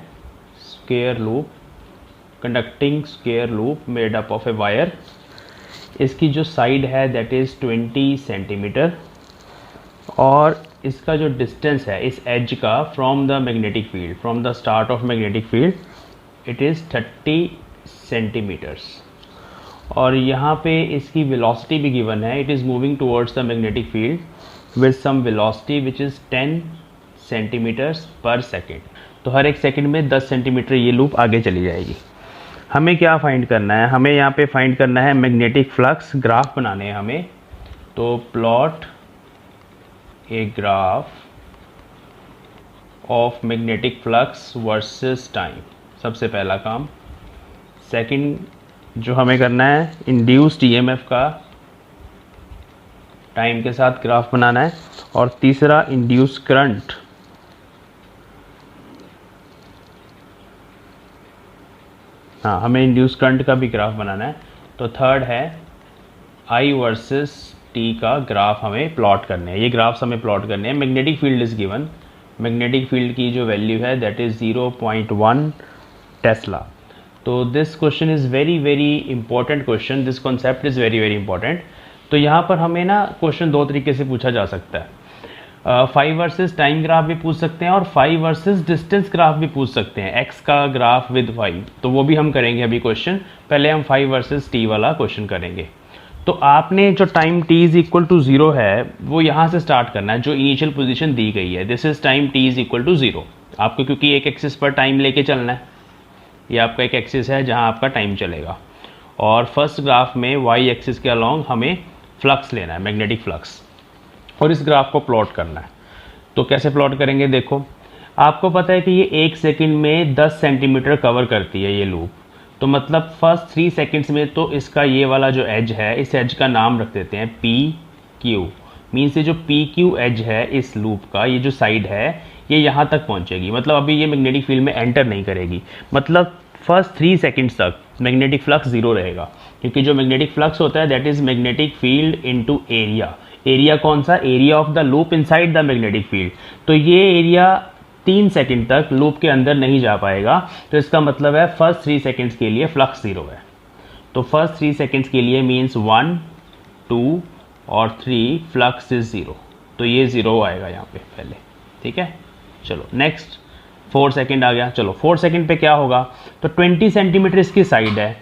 Speaker 2: square loop, conducting square loop made up of a wire. इसकी जो साइड है दैट इज़ 20 सेंटीमीटर और इसका जो डिस्टेंस है इस एज का from the magnetic field, from the start of magnetic field it is 30 centimetres. और यहाँ पे इसकी वेलोसिटी भी गिवन है, it is moving towards the magnetic field with some velocity which is 10 centimetres per second. तो हर एक सेकेंड में 10 सेंटीमीटर ये लूप आगे चली जाएगी। हमें क्या फाइंड करना है, हमें यहाँ पे फाइंड करना है मैग्नेटिक फ्लक्स, ग्राफ बनाने हैं हमें। तो plot a graph of magnetic flux versus time, सबसे पहला काम। सेकंड जो हमें करना है इंड्यूस्ड ईएमएफ का टाइम के साथ ग्राफ बनाना है। और तीसरा इंड्यूस्ड करंट, हाँ हमें इंड्यूस करंट का भी ग्राफ बनाना है। तो थर्ड है आई वर्सेस टी का ग्राफ हमें प्लॉट करने हैं। ये ग्राफ्स हमें प्लॉट करने हैं। Magnetic field is given, magnetic field की जो वैल्यू है दैट इज़ 0.1 टेस्ला। तो this question is very very important question, this concept is very very important. तो यहाँ पर हमें ना क्वेश्चन दो तरीके से पूछा जा सकता है, 5 वर्सेस टाइम ग्राफ भी पूछ सकते हैं और 5 वर्सेस डिस्टेंस ग्राफ भी पूछ सकते हैं, x का ग्राफ विद 5। तो वो भी हम करेंगे अभी क्वेश्चन। पहले हम 5 वर्सेस t वाला क्वेश्चन करेंगे। तो आपने जो time t is equal to 0 है वो यहाँ से स्टार्ट करना है, जो इनिशियल पोजीशन दी गई है, this is time t is equal to 0। आपको क्योंकि एक एक्सिस पर टाइम लेके चलना है, ये आपका एक एक्सिस है जहाँ आपका टाइम चलेगा। और फर्स्ट ग्राफ में y एक्सिस के अलॉन्ग हमें फ्लक्स लेना है, मैग्नेटिक फ्लक्स, और इस ग्राफ को प्लॉट करना है। तो कैसे प्लॉट करेंगे, देखो आपको पता है कि ये 1 सेकंड में 10 सेंटीमीटर कवर करती है ये लूप। तो मतलब फर्स्ट 3 सेकंड्स में तो इसका ये वाला जो एज है, इस एज का नाम रख देते हैं पी क्यू। मीन्स ये जो पी क्यू एज है इस लूप का, ये जो साइड है ये यहाँ तक पहुँचेगी। मतलब अभी ये मैग्नेटिक फील्ड में एंटर नहीं करेगी। मतलब फर्स्ट 3 सेकंड्स तक मैग्नेटिक फ्लक्स 0 रहेगा, क्योंकि जो मैग्नेटिक फ्लक्स होता है that is magnetic field into area. Area कौन सा, area of the loop inside the magnetic field. तो ये एरिया 3 सेकंड तक लूप के अंदर नहीं जा पाएगा। तो इसका मतलब है फर्स्ट 3 सेकंड्स के लिए फ्लक्स 0 है। तो फर्स्ट 3 सेकंड्स के लिए मीन्स 1, 2 और 3 फ्लक्स इज 0। तो ये 0 आएगा यहाँ पे पहले, ठीक है। चलो नेक्स्ट 4 सेकंड आ गया। चलो 4 सेकंड पे क्या होगा, तो 20 सेंटीमीटर इसकी साइड है।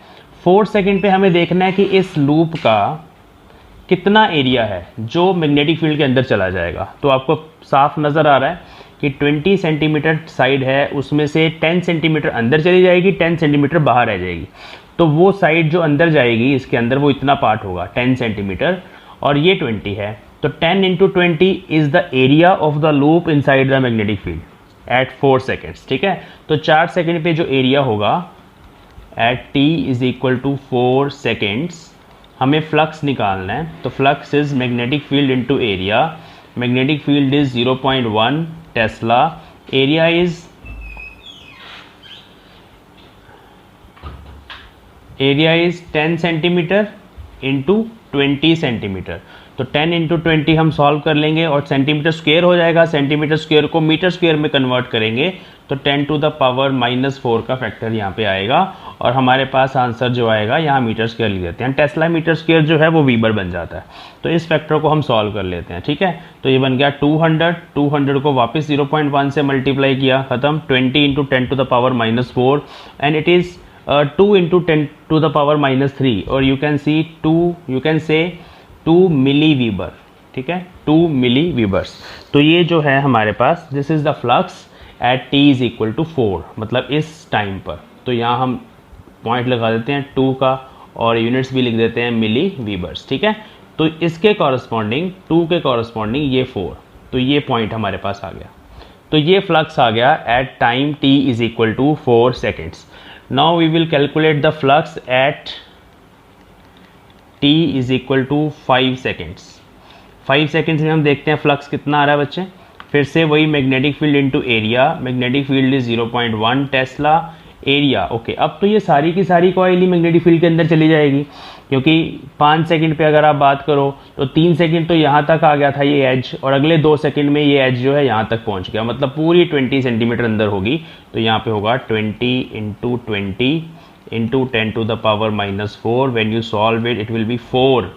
Speaker 2: 4 सेकंड पे हमें देखना है कि इस लूप का कितना एरिया है जो मैग्नेटिक फील्ड के अंदर चला जाएगा। तो आपको साफ नज़र आ रहा है कि 20 सेंटीमीटर साइड है, उसमें से 10 सेंटीमीटर अंदर चली जाएगी, 10 सेंटीमीटर बाहर रह जाएगी। तो वो साइड जो अंदर जाएगी इसके अंदर वो इतना पार्ट होगा 10 सेंटीमीटर, और ये 20 है। तो 10 into 20 is the area of the loop inside the magnetic field at 4 seconds, ठीक है। तो 4 सेकेंड पे जो एरिया होगा at t is equal to 4 seconds, हमें फ्लक्स निकालना है। तो flux is magnetic field into area. Magnetic field is 0.1 tesla, area is 10 centimetre into 20 centimetre. तो 10 इंटू 20 हम सॉल्व कर लेंगे और सेंटीमीटर स्क्वायर हो जाएगा। सेंटीमीटर स्क्वायर को मीटर स्क्वायर में कन्वर्ट करेंगे तो 10 टू द पावर -4 का फैक्टर यहाँ पे आएगा और हमारे पास आंसर जो आएगा यहाँ मीटर स्क्वायर लिख देते हैं। टेस्ला मीटर स्क्वायर जो है वो वीबर बन जाता है। तो इस फैक्टर को हम सॉल्व कर लेते हैं, ठीक है। तो ये बन गया 200 को वापस 0.1 से मल्टीप्लाई किया, ख़त्म। 20 into 10 to the power -4 and it is 2 into 10 to the power -3 और यू कैन से 2 मिली वीबर, ठीक है, 2 मिली वीबर्स। तो ये जो है हमारे पास, this is the flux at t is equal to 4, मतलब इस टाइम पर। तो यहाँ हम पॉइंट लगा देते हैं 2 का और यूनिट्स भी लिख देते हैं मिली वीबर्स, ठीक है। तो इसके कॉरस्पॉन्डिंग 2 के कॉरस्पॉन्डिंग ये 4, तो ये पॉइंट हमारे पास आ गया। तो ये फ्लक्स आ गया at time t is equal to 4 seconds. Now we will calculate the flux at t is equal to 5 seconds. 5 seconds में हम देखते हैं फ्लक्स कितना आ रहा है बच्चे। फिर से वही magnetic field into area, magnetic field is 0.1 tesla, area okay. अब तो ये सारी की सारी कॉइल ही मैग्नेटिक फील्ड के अंदर चली जाएगी, क्योंकि 5 सेकंड पे अगर आप बात करो तो 3 सेकंड तो यहाँ तक आ गया था ये एज, और अगले 2 सेकंड में ये एज जो है यहाँ तक पहुँच गया, मतलब पूरी 20 सेंटीमीटर अंदर होगी। तो यहाँ पे होगा 20 into 20 into 10 to the power -4, when you solve it will be 4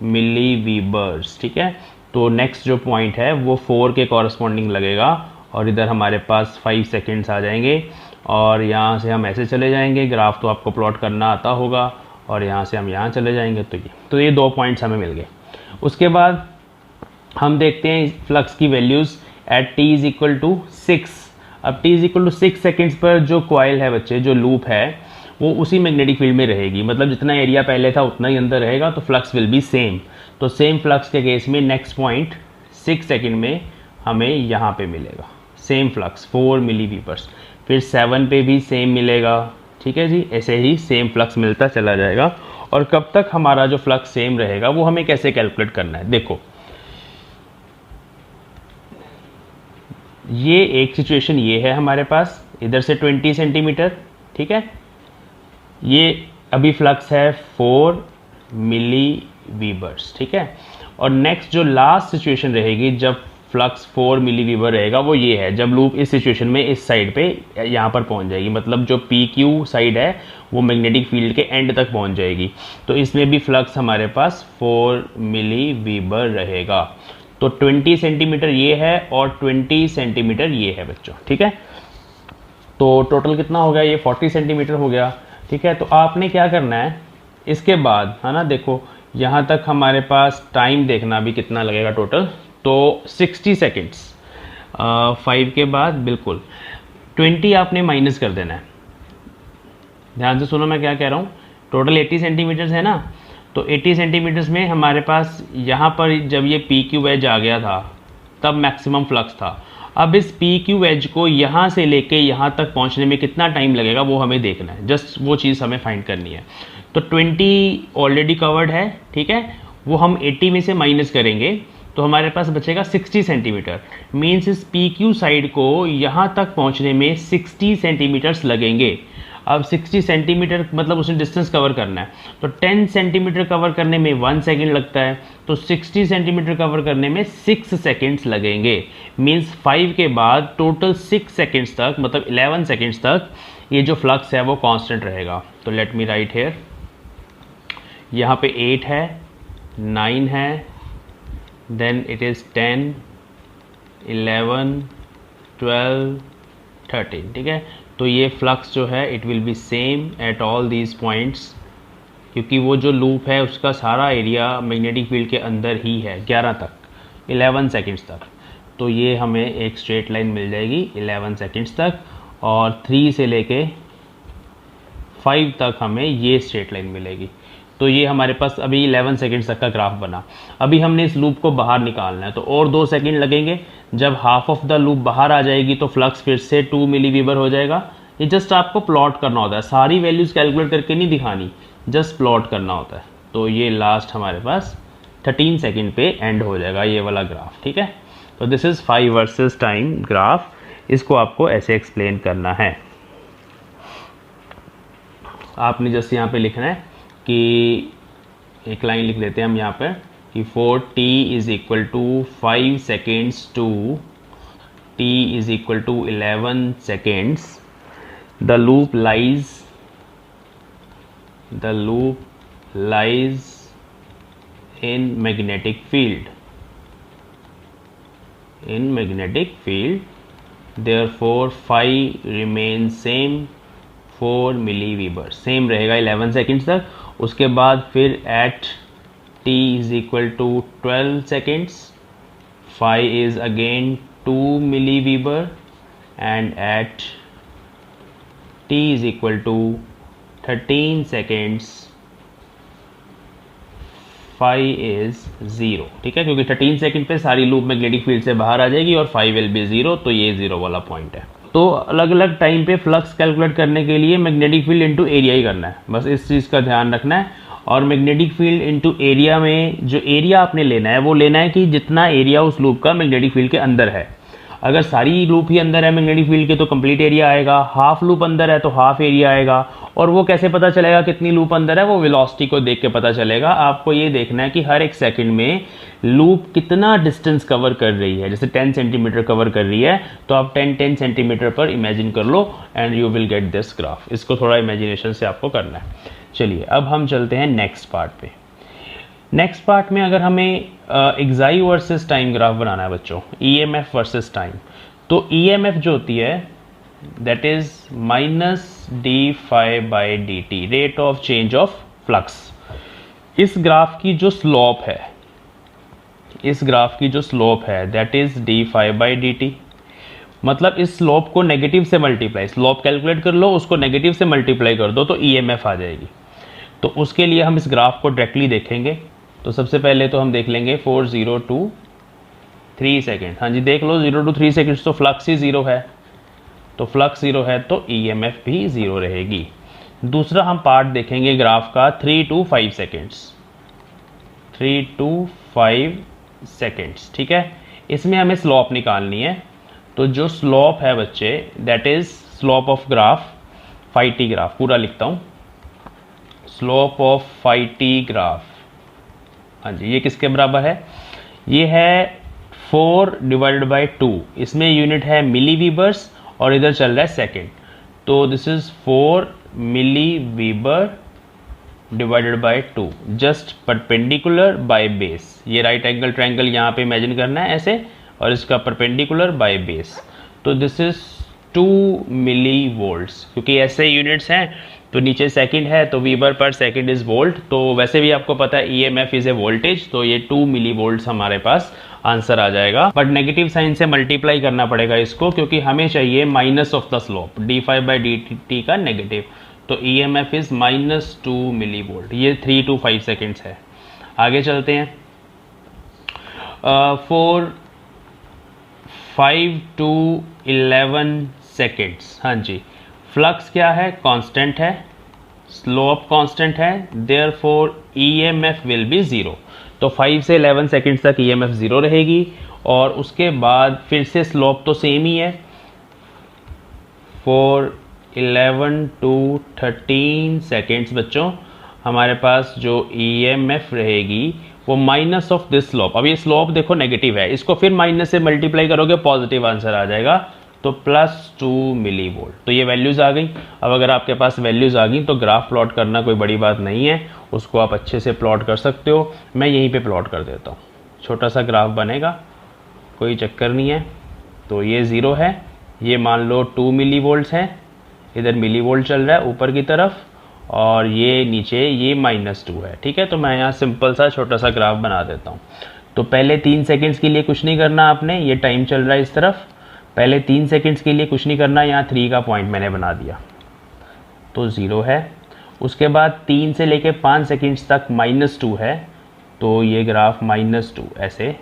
Speaker 2: milli webers, ठीक है। तो नेक्स्ट जो पॉइंट है वो 4 के कॉरस्पॉन्डिंग लगेगा और इधर हमारे पास 5 सेकेंड्स आ जाएंगे और यहाँ से हम ऐसे चले जाएंगे, ग्राफ तो आपको प्लॉट करना आता होगा, और यहाँ से हम यहाँ चले जाएंगे। तो ये 2 पॉइंट्स हमें मिल गए। उसके बाद हम देखते हैं फ्लक्स की values at t is equal to 6। अब t is equal to 6 seconds पर जो कॉइल है बच्चे, जो लूप है, वो उसी मैग्नेटिक फील्ड में रहेगी, मतलब जितना एरिया पहले था उतना ही अंदर रहेगा, तो फ्लक्स विल बी सेम। तो सेम फ्लक्स के केस में नेक्स्ट पॉइंट 6 सेकेंड में हमें यहाँ पे मिलेगा सेम फ्लक्स 4 मिली वीबर्स। फिर 7 पे भी सेम मिलेगा, ठीक है जी। ऐसे ही सेम फ्लक्स मिलता चला जाएगा। और कब तक हमारा जो फ्लक्स सेम रहेगा वो हमें कैसे कैलकुलेट करना है, देखो ये एक सिचुएशन ये है हमारे पास, इधर से 20 सेंटीमीटर, ठीक है। ये अभी फ्लक्स है 4 मिली वीबर्स, ठीक है। और नेक्स्ट जो लास्ट सिचुएशन रहेगी जब फ्लक्स 4 मिली वीबर रहेगा वो ये है, जब लूप इस सिचुएशन में इस साइड पे यहाँ पर पहुँच जाएगी, मतलब जो PQ साइड है वो मैग्नेटिक फील्ड के एंड तक पहुँच जाएगी। तो इसमें भी फ्लक्स हमारे पास 4 मिली वीबर रहेगा। तो 20 सेंटीमीटर ये है और 20 सेंटीमीटर ये है बच्चों, ठीक है। तो टोटल कितना हो गया, ये 40 सेंटीमीटर हो गया, ठीक है। तो आपने क्या करना है इसके बाद, है ना, देखो यहाँ तक हमारे पास टाइम देखना भी कितना लगेगा टोटल, तो 60 सेकेंड्स 5 के बाद बिल्कुल 20 आपने माइनस कर देना है। ध्यान से सुनो मैं क्या कह रहा हूँ। टोटल 80 सेंटीमीटर्स है ना, तो 80 सेंटीमीटर्स में हमारे पास यहाँ पर जब ये PQ एज आ गया था तब मैक्सिमम फ्लक्स था। अब इस PQ एज को यहाँ से लेके यहाँ तक पहुँचने में कितना टाइम लगेगा वो हमें देखना है, जस्ट वो चीज़ हमें फाइंड करनी है। तो 20 ऑलरेडी कवर्ड है, ठीक है, वो हम 80 में से माइनस करेंगे तो हमारे पास बचेगा 60 सेंटीमीटर। मीन्स इस PQ साइड को यहाँ तक पहुँचने में 60 सेंटीमीटर्स लगेंगे। अब 60 सेंटीमीटर मतलब उसने डिस्टेंस कवर करना है, तो 10 सेंटीमीटर कवर करने में 1 सेकेंड लगता है, तो 60 सेंटीमीटर कवर करने में 6 सेकेंड्स लगेंगे। मीन्स 5 के बाद टोटल 6 सेकेंड्स तक, मतलब 11 सेकेंड्स तक ये जो फ्लक्स है वो कांस्टेंट रहेगा। तो लेट मी राइट हेयर, यहाँ पे 8 है, 9 है, देन इट इज़ 10, 11, 12, 13, ठीक है। तो ये फ्लक्स जो है it will be same at all these points, क्योंकि वो जो लूप है उसका सारा एरिया मैग्नेटिक फील्ड के अंदर ही है 11 तक, 11 सेकेंड्स तक। तो ये हमें एक स्ट्रेट लाइन मिल जाएगी 11 सेकेंड्स तक, और 3 से लेके 5 तक हमें ये स्ट्रेट लाइन मिलेगी। तो ये हमारे पास अभी 11 सेकेंड्स तक का ग्राफ बना। अभी हमने इस लूप को बाहर निकालना है, तो और 2 सेकेंड लगेंगे। जब हाफ ऑफ द लूप बाहर आ जाएगी तो फ्लक्स फिर से 2 मिली वीबर हो जाएगा। ये जस्ट आपको प्लॉट करना होता है, सारी वैल्यूज़ कैलकुलेट करके नहीं दिखानी, जस्ट प्लॉट करना होता है। तो ये लास्ट हमारे पास 13 सेकेंड पे एंड हो जाएगा ये वाला ग्राफ, ठीक है। तो this is 5 versus time graph, इसको आपको ऐसे एक्सप्लेन करना है। आपने जस्ट यहाँ पे लिखना है कि एक लाइन लिख देते हैं हम यहाँ पर कि 4t is equal to 5 seconds to t is equal to 11 seconds, the loop lies in magnetic field, therefore phi remains same 4 milli weber, same रहेगा 11 सेकेंड्स तक। उसके बाद फिर at t is equal to 12 seconds, phi is again 2 milli weber and at t is equal to 13 seconds phi is 0। ठीक है, क्योंकि 13 second पे सारी लूप मैग्नेटिक फील्ड से बाहर आ जाएगी और phi विल बी 0, तो ये 0 वाला पॉइंट है। तो अलग अलग टाइम पे फ्लक्स कैलकुलेट करने के लिए मैग्नेटिक फील्ड इनटू एरिया ही करना है, बस इस चीज़ का ध्यान रखना है। और मैग्नेटिक फील्ड इनटू एरिया में जो एरिया आपने लेना है वो लेना है कि जितना एरिया उस लूप का मैग्नेटिक फील्ड के अंदर है। अगर सारी लूप ही अंदर है मैग्नेटिक फील्ड के तो कंप्लीट एरिया आएगा, हाफ लूप अंदर है तो हाफ एरिया आएगा। और वो कैसे पता चलेगा कितनी लूप अंदर है, वो वेलोसिटी को देख के पता चलेगा। आपको ये देखना है कि हर एक सेकंड में लूप कितना डिस्टेंस कवर कर रही है। जैसे 10 सेंटीमीटर कवर कर रही है तो आप 10 सेंटीमीटर पर इमेजिन कर लो and you will get this graph. इसको थोड़ा इमेजिनेशन से आपको करना है। चलिए अब हम चलते हैं नेक्स्ट पार्ट पे। नेक्स्ट पार्ट में अगर हमें एक्साई वर्सेस टाइम ग्राफ बनाना है बच्चों, ईएमएफ वर्सेस टाइम, तो ईएमएफ जो होती है that is minus D phi by D T, rate of change of flux. इस ग्राफ की जो स्लोप है, इस ग्राफ की जो स्लोप है that is D phi by D T. मतलब इस स्लोप को नेगेटिव से मल्टीप्लाई, स्लोप कैलकुलेट कर लो, उसको नेगेटिव से मल्टीप्लाई कर दो तो ईएमएफ आ जाएगी। तो उसके लिए हम इस ग्राफ को डायरेक्टली देखेंगे। तो सबसे पहले तो हम देख लेंगे 4 0 2 3 सेकेंड। हाँ जी, देख लो 0 to 3 सेकेंड्स तो फ्लक्स ही 0 है, तो फ्लक्स 0 है तो ईएमएफ भी 0 रहेगी। दूसरा हम पार्ट देखेंगे ग्राफ का 3 to 5 सेकेंड्स, 3 to 5 सेकेंड्स। ठीक है, इसमें हमें स्लोप निकालनी है। तो जो स्लोप है बच्चे that is slope of graph, phi T graph, पूरा लिखता हूँ, slope of phi T graph. हाँ जी, ये किसके बराबर है, ये है 4 डिवाइडेड बाई 2, इसमें यूनिट है मिली वीबर्स और इधर चल रहा है सेकेंड। तो this is 4 milli weber divided by 2, just perpendicular by base. ये राइट एंगल ट्रायंगल यहाँ पे इमेजिन करना है ऐसे, और इसका परपेंडिकुलर बाय बेस। तो दिस इज 2 मिली वोल्ट्स, क्योंकि ऐसे यूनिट्स हैं तो नीचे सेकंड है तो वीबर पर सेकंड इज वोल्ट। तो वैसे भी आपको पता है ईएमएफ इज ए वोल्टेज, तो ये 2 मिली वोल्ट्स हमारे पास आंसर आ जाएगा। बट नेगेटिव साइन से मल्टीप्लाई करना पड़ेगा इसको, क्योंकि हमें चाहिए minus of the slope, D phi by D T का नेगेटिव। तो ईएमएफ इज -2 मिली वोल्ट। ये 3 to 5 सेकेंड्स है। आगे चलते हैं। 5 to 11 सेकेंड्स। हाँ जी, फ्लक्स क्या है, कांस्टेंट है, स्लोप कांस्टेंट है, देयरफॉर ईएमएफ विल बी 0। तो 5 से 11 सेकेंड्स तक ईएमएफ 0 रहेगी। और उसके बाद फिर से स्लोप तो सेम ही है, 4 11 to 13 सेकेंड्स बच्चों हमारे पास जो ईएमएफ रहेगी वो माइनस ऑफ दिस स्लोप। अब ये स्लोप देखो नेगेटिव है, इसको फिर माइनस से मल्टीप्लाई करोगे पॉजिटिव आंसर आ जाएगा, तो +2 मिली वोल्ट। तो ये वैल्यूज़ आ गई। अब अगर आपके पास वैल्यूज़ आ गई तो ग्राफ प्लॉट करना कोई बड़ी बात नहीं है, उसको आप अच्छे से प्लॉट कर सकते हो। मैं यहीं पे प्लॉट कर देता हूँ, छोटा सा ग्राफ बनेगा, कोई चक्कर नहीं है। तो ये 0 है, ये मान लो 2 मिली वोल्ट्स है, इधर मिली वोल्ट चल रहा है ऊपर की तरफ, और ये नीचे ये -2 है। ठीक है, तो मैं यहाँ सिंपल सा छोटा सा ग्राफ बना देता हूँ। तो पहले 3 सेकेंड्स के लिए कुछ नहीं करना आपने, ये टाइम चल रहा है इस तरफ, पहले 3 सेकेंड्स के लिए कुछ नहीं करना, यहाँ 3 का पॉइंट मैंने बना दिया तो 0 है। उसके बाद 3 से लेके 5 सेकेंड्स तक -2 है, तो ये ग्राफ -2 ऐसे,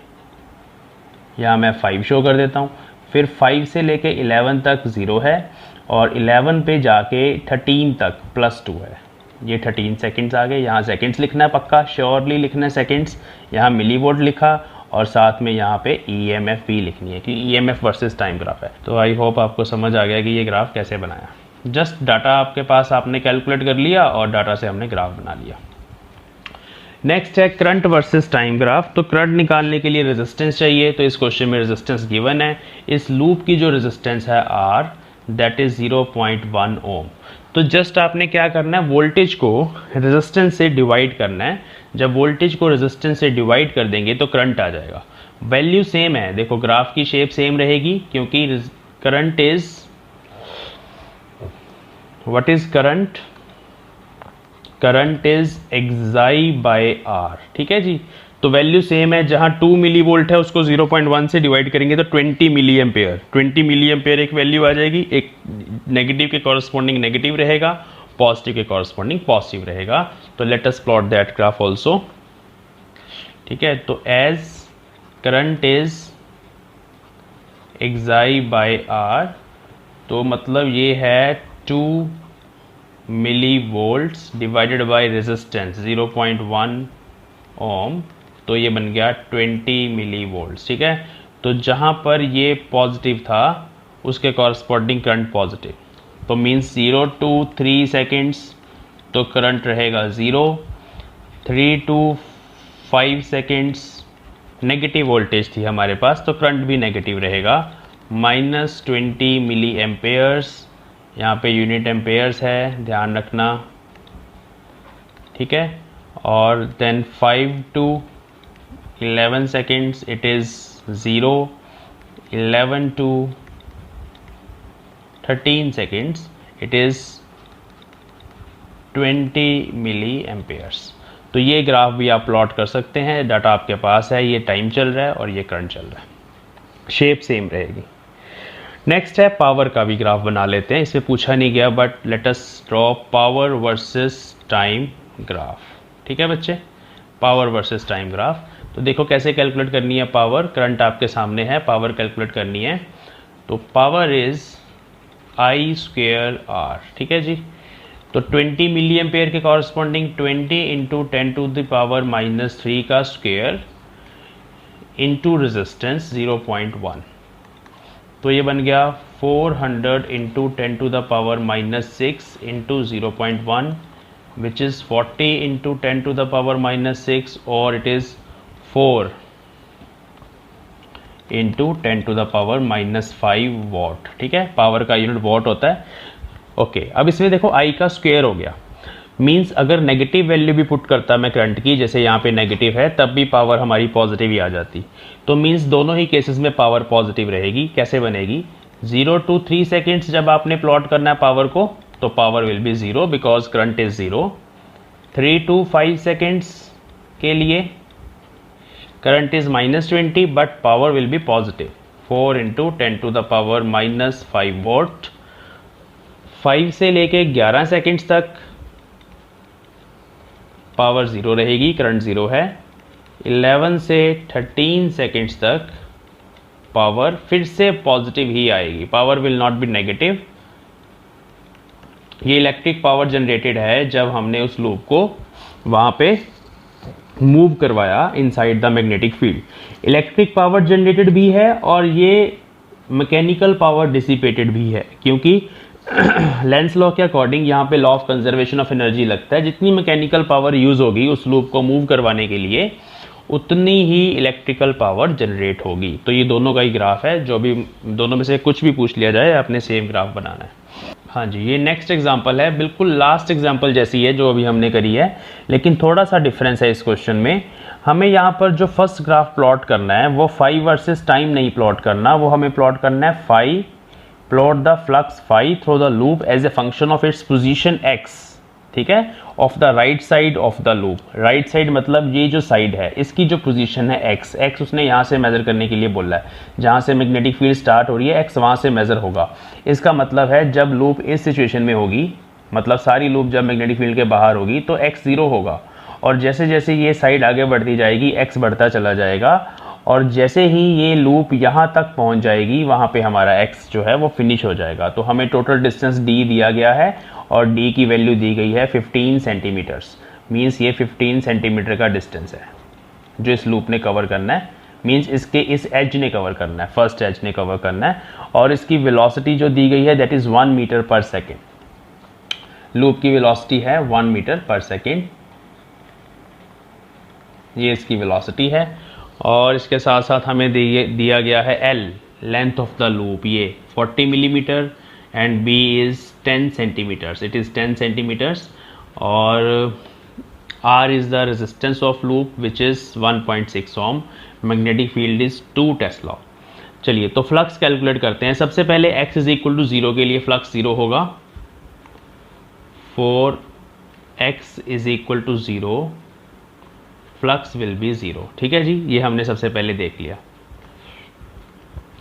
Speaker 2: यहाँ मैं 5 शो कर देता हूँ। फिर 5 से लेके 11 तक 0 है, और 11 पे जाके 13 तक +2 है, ये 13 सेकेंड्स आ गए। यहाँ सेकेंड्स लिखना है पक्का, श्योरली लिखना है सेकेंड्स। यहाँ मिली वोल्ट लिखा, और साथ में यहाँ पे ईएमएफ भी लिखनी है, क्योंकि ईएमएफ वर्सेस टाइम ग्राफ है। तो आई होप आपको समझ आ गया कि ये ग्राफ कैसे बनाया। जस्ट डाटा आपके पास आपने कैलकुलेट कर लिया और डाटा से हमने ग्राफ बना लिया। नेक्स्ट है करंट वर्सेस टाइम ग्राफ। तो करंट निकालने के लिए रेजिस्टेंस चाहिए, तो इस क्वेश्चन में रेजिस्टेंस गिवन है। इस लूप की जो रेजिस्टेंस है R दैट इज 0.1 ओम। तो जस्ट आपने क्या करना है, वोल्टेज को रेजिस्टेंस से डिवाइड करना है। जब वोल्टेज को रेजिस्टेंस से डिवाइड कर देंगे तो करंट आ जाएगा। वैल्यू सेम है, देखो ग्राफ की शेप सेम रहेगी, क्योंकि current is what is current? Current is एक्साई by R, ठीक है जी। तो वैल्यू सेम है, जहां 2 मिली वोल्ट है उसको 0.1 से डिवाइड करेंगे तो 20 मिली एम्पेयर, 20 मिली एम्पेयर एक वैल्यू आ जाएगी। एक नेगेटिव के कॉरस्पॉन्डिंग नेगेटिव रहेगा, पॉजिटिव के कॉरस्पॉन्डिंग पॉजिटिव रहेगा। तो let us plot that graph also, ठीक है। तो as current is एक्साई by R, तो मतलब ये है 2 milli volts divided by resistance 0.1 ohm, तो ये बन गया 20 मिली वोल्ट्स, ठीक है। तो जहाँ पर ये पॉजिटिव था उसके कॉरस्पॉन्डिंग करंट पॉजिटिव, तो मीन्स 0 to 3 सेकेंड्स तो करंट रहेगा 0, 3 to 5 सेकेंड्स नेगेटिव वोल्टेज थी हमारे पास तो करंट भी नेगेटिव रहेगा, -20 मिली एम्पेयर्स, यहाँ पे यूनिट एम्पेयर्स है ध्यान रखना, ठीक है। और then 5 to 11 seconds it is 0, 11 to 13 seconds it is 20 milli amperes. तो ये ग्राफ भी आप प्लॉट कर सकते हैं, डाटा आपके पास है, ये टाइम चल रहा है और ये करंट चल रहा है, शेप सेम रहेगी। नेक्स्ट है पावर का भी ग्राफ बना लेते हैं, इसमें पूछा नहीं गया but let us draw power versus time graph, ठीक है बच्चे। पावर वर्सेस टाइम ग्राफ, तो देखो कैसे कैलकुलेट करनी है पावर, करंट आपके सामने है, पावर कैलकुलेट करनी है। तो power is I square R, ठीक है जी। तो 20 मिली एम्पेयर के corresponding 20 into 10 to the power -3 का स्क्वेयर इंटू रेजिस्टेंस 0.1, तो ये बन गया 400 into 10 to the power -6 into 0.1 which is 40 into 10 to the power -6 or it is 4 into 10 to the power -5 what, ठीक है। पावर का यूनिट वॉट होता है। ओके, अब इसमें देखो आई का स्क्वायर हो गया, मींस अगर नेगेटिव वैल्यू भी पुट करता मैं करंट की, जैसे यहाँ पे नेगेटिव है तब भी पावर हमारी पॉजिटिव ही आ जाती, तो मींस दोनों ही केसेस में पावर पॉजिटिव रहेगी। कैसे बनेगी? 0 to 3 सेकेंड्स जब आपने प्लॉट करना है पावर को तो power will be 0 because current is 0। 3 to 5 seconds के लिए current is -20 but power will be positive, 4 into 10 to the power -5 volt. 5 से लेके 11 सेकेंड्स तक पावर 0 रहेगी, करंट 0 है। 11 से 13 सेकेंड्स तक पावर फिर से पॉजिटिव ही आएगी, power will not be negative. ये इलेक्ट्रिक पावर जनरेटेड है जब हमने उस लूप को वहाँ पे मूव करवाया inside the magnetic field. Electric power generated भी है और ये मैकेनिकल पावर डिसिपेटेड भी है, क्योंकि लेंस लॉ के अकॉर्डिंग यहाँ पे law of conservation of energy लगता है, जितनी मैकेनिकल पावर यूज़ होगी उस लूप को मूव करवाने के लिए उतनी ही इलेक्ट्रिकल पावर जनरेट होगी। तो ये दोनों का ही ग्राफ है, जो भी दोनों में से कुछ भी पूछ लिया जाए आपने सेम ग्राफ बनाना है। हाँ जी, ये नेक्स्ट एग्जांपल है, बिल्कुल लास्ट एग्जांपल जैसी है जो अभी हमने करी है, लेकिन थोड़ा सा डिफरेंस है इस क्वेश्चन में। हमें यहाँ पर जो फर्स्ट ग्राफ प्लॉट करना है वो फाई वर्सेस टाइम नहीं प्लॉट करना, वो हमें प्लॉट करना है phi, plot the flux phi through the loop as a function of its position x, ठीक है, of the right side of the loop. Right side मतलब ये जो साइड है इसकी जो पोजीशन है एक्स, एक्स उसने यहाँ से मेजर करने के लिए बोला है, जहाँ से मैग्नेटिक फील्ड स्टार्ट हो रही है एक्स वहाँ से मेजर होगा। इसका मतलब है जब लूप इस सिचुएशन में होगी, मतलब सारी लूप जब मैग्नेटिक फील्ड के बाहर होगी तो एक्स 0 होगा, और जैसे जैसे ये साइड आगे बढ़ती जाएगी एक्स बढ़ता चला जाएगा, और जैसे ही ये लूप यहाँ तक पहुँच जाएगी वहाँ पे हमारा एक्स जो है वो फिनिश हो जाएगा। तो हमें टोटल डिस्टेंस डी दिया गया है और d की वैल्यू दी गई है 15 सेंटीमीटर्स, मीन्स ये 15 सेंटीमीटर का डिस्टेंस है जो इस लूप ने कवर करना है, मीन्स इसके इस एज ने कवर करना है, फर्स्ट एज ने कवर करना है। और इसकी वेलोसिटी जो दी गई है दैट इज़ 1 मीटर पर सेकेंड, लूप की वेलोसिटी है 1 मीटर पर सेकेंड, ये इसकी वेलोसिटी है। और इसके साथ साथ हमें दिया गया है L, length of the loop, ये 40 millimetre and B is 10 centimeters, it is 10 centimeters, और R is the resistance of loop which is 1.6 ohm, magnetic field is 2 Tesla। चलिए तो फ्लक्स कैलकुलेट करते हैं। सबसे पहले x is equal to 0 के लिए फ्लक्स 0 होगा, 4x is equal to 0, flux will be 0। ठीक है जी, ये हमने सबसे पहले देख लिया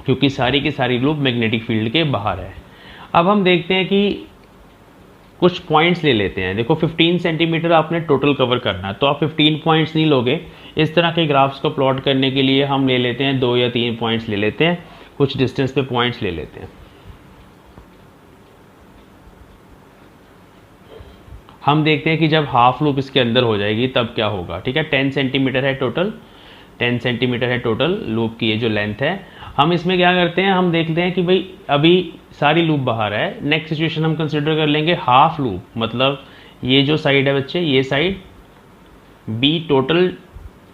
Speaker 2: क्योंकि सारी की सारी लूप मैग्नेटिक फील्ड के बाहर है। अब हम देखते हैं कि कुछ पॉइंट्स ले लेते हैं। देखो 15 सेंटीमीटर आपने टोटल कवर करना है, तो आप 15 पॉइंट्स नहीं लोगे। इस तरह के ग्राफ्स को प्लॉट करने के लिए हम ले लेते हैं 2 या 3 पॉइंट्स ले लेते हैं, कुछ डिस्टेंस पे पॉइंट्स ले लेते हैं। हम देखते हैं कि जब हाफ लूप इसके अंदर हो जाएगी तब क्या होगा। ठीक है, 10 सेंटीमीटर है टोटल, 10 सेंटीमीटर है टोटल लूप की ये जो लेंथ है। हम इसमें क्या करते हैं, हम देखते हैं कि भाई अभी सारी लूप बाहर है। नेक्स्ट सिचुएशन हम कंसिडर कर लेंगे हाफ लूप, मतलब ये जो साइड है बच्चे, ये साइड बी टोटल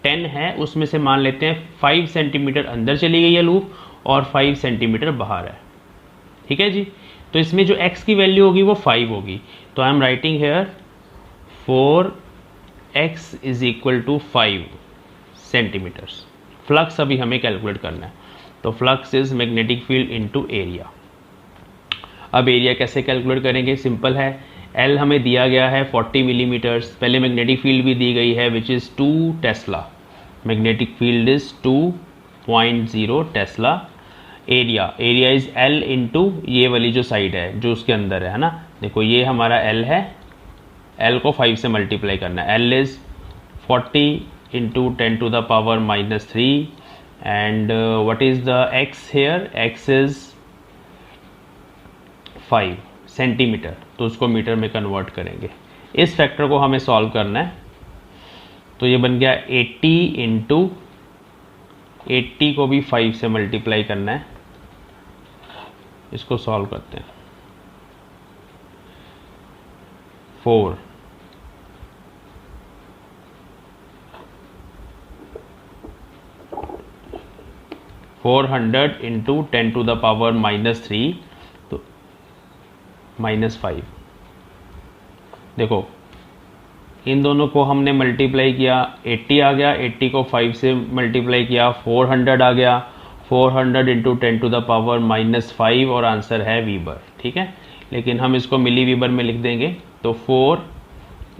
Speaker 2: 10 है, उसमें से मान लेते हैं 5 सेंटीमीटर अंदर चली गई है लूप और 5 सेंटीमीटर बाहर है। ठीक है जी, तो इसमें जो x की वैल्यू होगी वो 5 होगी। तो I am writing here 4x is equal to 5 centimetres. Flux अभी हमें कैलकुलेट करना है, तो flux is magnetic field into area. अब एरिया कैसे कैलकुलेट करेंगे, सिंपल है। L हमें दिया गया है 40 मिलीमीटर्स, पहले मैग्नेटिक फील्ड भी दी गई है which is 2 Tesla. Magnetic field is 2.0 Tesla. Area is L into ये वाली जो साइड है जो उसके अंदर है ना। देखो ये हमारा L है, L को 5 से मल्टीप्लाई करना है। L is 40 into 10 to the power -3 and what is the x here, x is 5 centimetre, तो उसको मीटर में कन्वर्ट करेंगे। इस फैक्टर को हमें सॉल्व करना है, तो ये बन गया 80 इंटू 80 को भी 5 से मल्टीप्लाई करना है। इसको सॉल्व करते हैं। 400 इंटू 10 टू द पावर -3, तो -5। देखो इन दोनों को हमने मल्टीप्लाई किया, 80 आ गया, 80 को 5 से मल्टीप्लाई किया, 400 आ गया, 400 इंटू 10 टू द पावर -5 और आंसर है वीबर। ठीक है, लेकिन हम इसको मिली वीबर में लिख देंगे, तो 4